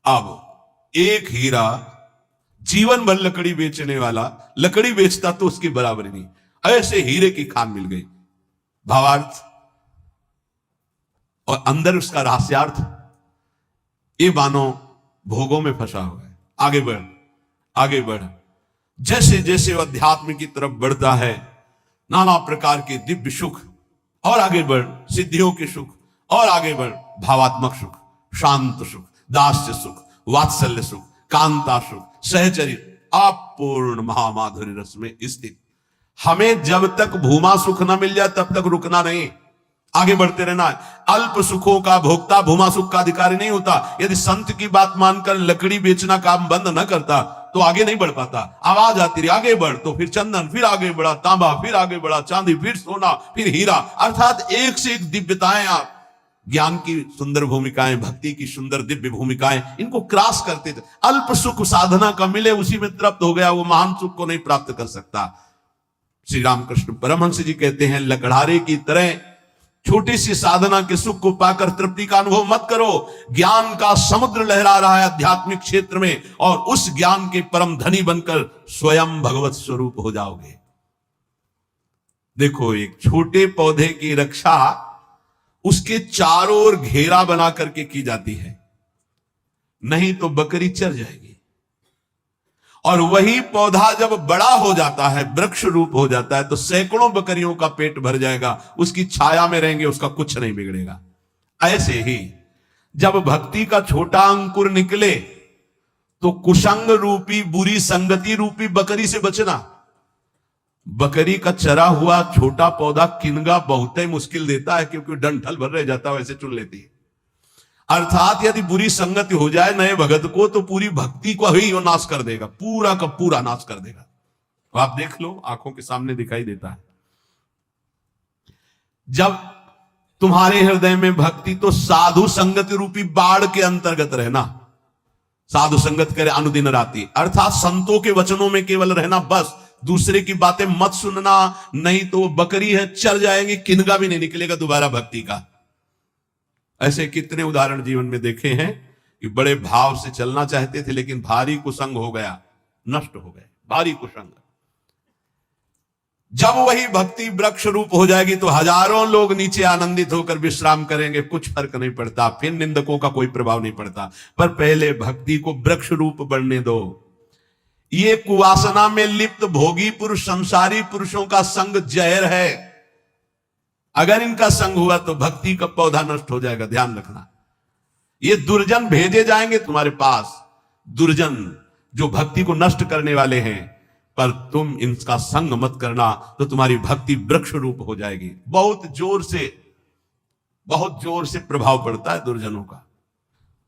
अब एक हीरा जीवन भर लकड़ी बेचने वाला लकड़ी बेचता तो उसकी बराबरी नहीं, ऐसे हीरे की खान मिल गई। भावार्थ और अंदर उसका रहस्यार्थ, ये मानो भोगों में फंसा हुआ है। आगे बढ़, आगे बढ़। जैसे जैसे वह अध्यात्म की तरफ बढ़ता है, नाना प्रकार के दिव्य सुख, और आगे बढ़ सिद्धियों के सुख, और आगे बढ़ भावात्मक सुख, शांत सुख, दास्य सुख, वात्सल्य सुख, कांता सुख, सहचरित, अपूर्ण महामाधुर्य रस में स्थित। हमें जब तक भूमा सुख न मिल जाए तब तक रुकना नहीं, आगे बढ़ते रहना है। अल्प सुखों का भोक्ता भूमा सुख का अधिकारी नहीं होता। यदि संत की बात मानकर लकड़ी बेचना काम बंद न करता तो आगे नहीं बढ़ पाता। आवाज आती रही आगे बढ़, तो फिर चंदन, फिर आगे बढ़ा तांबा, फिर आगे बढ़ा चांदी, फिर सोना, फिर हीरा, अर्थात एक से एक दिव्यताएं, आप ज्ञान की सुंदर भूमिकाएं, भक्ति की सुंदर दिव्य भूमिकाएं, इनको क्रॉस करते थे। अल्प सुख साधना का मिले उसी में तृप्त हो गया, वो महान सुख को नहीं प्राप्त कर सकता। श्री रामकृष्ण परमहंस जी कहते हैं, लकड़हारे की तरह छोटी सी साधना के सुख को पाकर तृप्ति का अनुभव मत करो। ज्ञान का समुद्र लहरा रहा है आध्यात्मिक क्षेत्र में, और उस ज्ञान के परम धनी बनकर स्वयं भगवत स्वरूप हो जाओगे। देखो, एक छोटे पौधे की रक्षा उसके चारों ओर घेरा बना करके की जाती है, नहीं तो बकरी चर जाएगी। और वही पौधा जब बड़ा हो जाता है, वृक्ष रूप हो जाता है, तो सैकड़ों बकरियों का पेट भर जाएगा, उसकी छाया में रहेंगे, उसका कुछ नहीं बिगड़ेगा। ऐसे ही जब भक्ति का छोटा अंकुर निकले तो कुसंग रूपी बुरी संगति रूपी बकरी से बचना। बकरी का चरा हुआ छोटा पौधा किनगा बहुत ही मुश्किल देता है, क्योंकि डंठल भर रह जाता है, वैसे चुन लेती है। अर्थात यदि बुरी संगति हो जाए नए भगत को तो पूरी भक्ति को ही वो नाश कर देगा, पूरा का पूरा नाश कर देगा। तो आप देख लो, आंखों के सामने दिखाई देता है। जब तुम्हारे हृदय में भक्ति, तो साधु संगति रूपी बाढ़ के अंतर्गत रहना। साधु संगत करे अनुदिन राति, अर्थात संतों के वचनों में केवल रहना, बस दूसरे की बातें मत सुनना, नहीं तो वो बकरी है, चल जाएंगे, किनगा भी नहीं निकलेगा दोबारा भक्ति का। ऐसे कितने उदाहरण जीवन में देखे हैं कि बड़े भाव से चलना चाहते थे, लेकिन भारी कुसंग हो गया, नष्ट हो गए, भारी कुसंग। जब वही भक्ति वृक्ष रूप हो जाएगी तो हजारों लोग नीचे आनंदित होकर विश्राम करेंगे, कुछ फर्क नहीं पड़ता, फिर निंदकों का कोई प्रभाव नहीं पड़ता। पर पहले भक्ति को वृक्ष रूप बढ़ने दो। ये कुवासना में लिप्त भोगी पुरुष, संसारी पुरुषों का संग जहर है। अगर इनका संग हुआ तो भक्ति का पौधा नष्ट हो जाएगा, ध्यान रखना। ये दुर्जन भेजे जाएंगे तुम्हारे पास, दुर्जन जो भक्ति को नष्ट करने वाले हैं, पर तुम इनका संग मत करना तो तुम्हारी भक्ति वृक्ष रूप हो जाएगी। बहुत जोर से प्रभाव पड़ता है दुर्जनों का।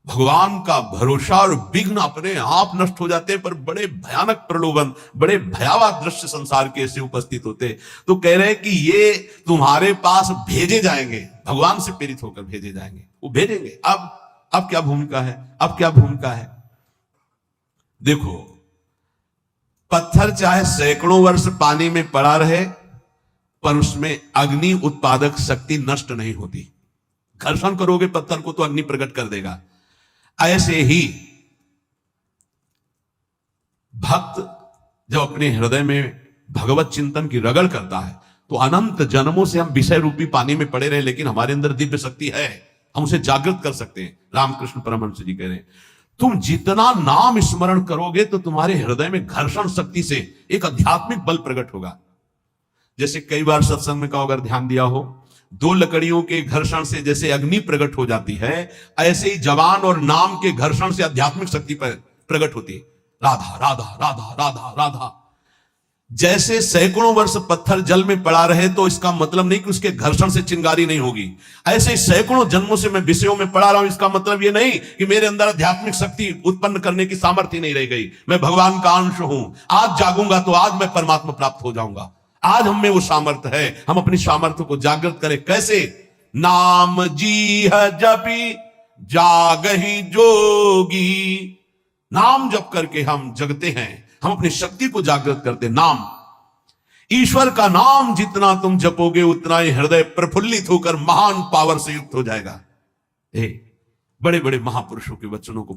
भगवान का भरोसा और विघ्न अपने आप नष्ट हो जाते हैं, पर बड़े भयानक प्रलोभन, बड़े भयावह दृश्य संसार के ऐसे उपस्थित होते। तो कह रहे हैं कि ये तुम्हारे पास भेजे जाएंगे, भगवान से प्रेरित होकर भेजे जाएंगे, वो भेजेंगे। अब क्या भूमिका है, अब क्या भूमिका है? देखो, पत्थर चाहे सैकड़ों वर्ष पानी में पड़ा रहे, पर उसमें अग्नि उत्पादक शक्ति नष्ट नहीं होती। घर्षण करोगे पत्थर को तो अग्नि प्रकट कर देगा। ऐसे ही भक्त जब अपने हृदय में भगवत चिंतन की रगड़ करता है तो अनंत जन्मों से हम विषय रूपी पानी में पड़े रहे, लेकिन हमारे अंदर दिव्य शक्ति है, हम उसे जागृत कर सकते हैं। रामकृष्ण परमहंस जी कह रहे हैं, तुम जितना नाम स्मरण करोगे तो तुम्हारे हृदय में घर्षण शक्ति से एक आध्यात्मिक बल प्रकट होगा। जैसे कई बार सत्संग में का अगर ध्यान दिया हो, दो लकड़ियों के घर्षण से जैसे अग्नि प्रकट हो जाती है, ऐसे ही जवान और नाम के घर्षण से आध्यात्मिक शक्ति प्रकट होती है। राधा राधा राधा राधा राधा। जैसे सैकड़ों वर्ष पत्थर जल में पड़ा रहे तो इसका मतलब नहीं कि उसके घर्षण से चिंगारी नहीं होगी। ऐसे सैकड़ों जन्मों से मैं विषयों में पड़ा रहा हूं, इसका मतलब यह नहीं कि मेरे अंदर आध्यात्मिक शक्ति उत्पन्न करने की सामर्थ्य नहीं रह गई। मैं भगवान का अंश हूं, आज जागूंगा तो आज मैं परमात्मा प्राप्त हो जाऊंगा। आज हम में वो सामर्थ्य है, हम अपनी सामर्थ्य को जागृत करें। कैसे? नाम जी है जपी जागहि जोगी। नाम जप करके हम जगते हैं, हम अपनी शक्ति को जागृत करते। नाम, ईश्वर का नाम जितना तुम जपोगे उतना ही हृदय प्रफुल्लित होकर महान पावर से युक्त हो जाएगा। बड़े बड़े महापुरुषों के वचनों को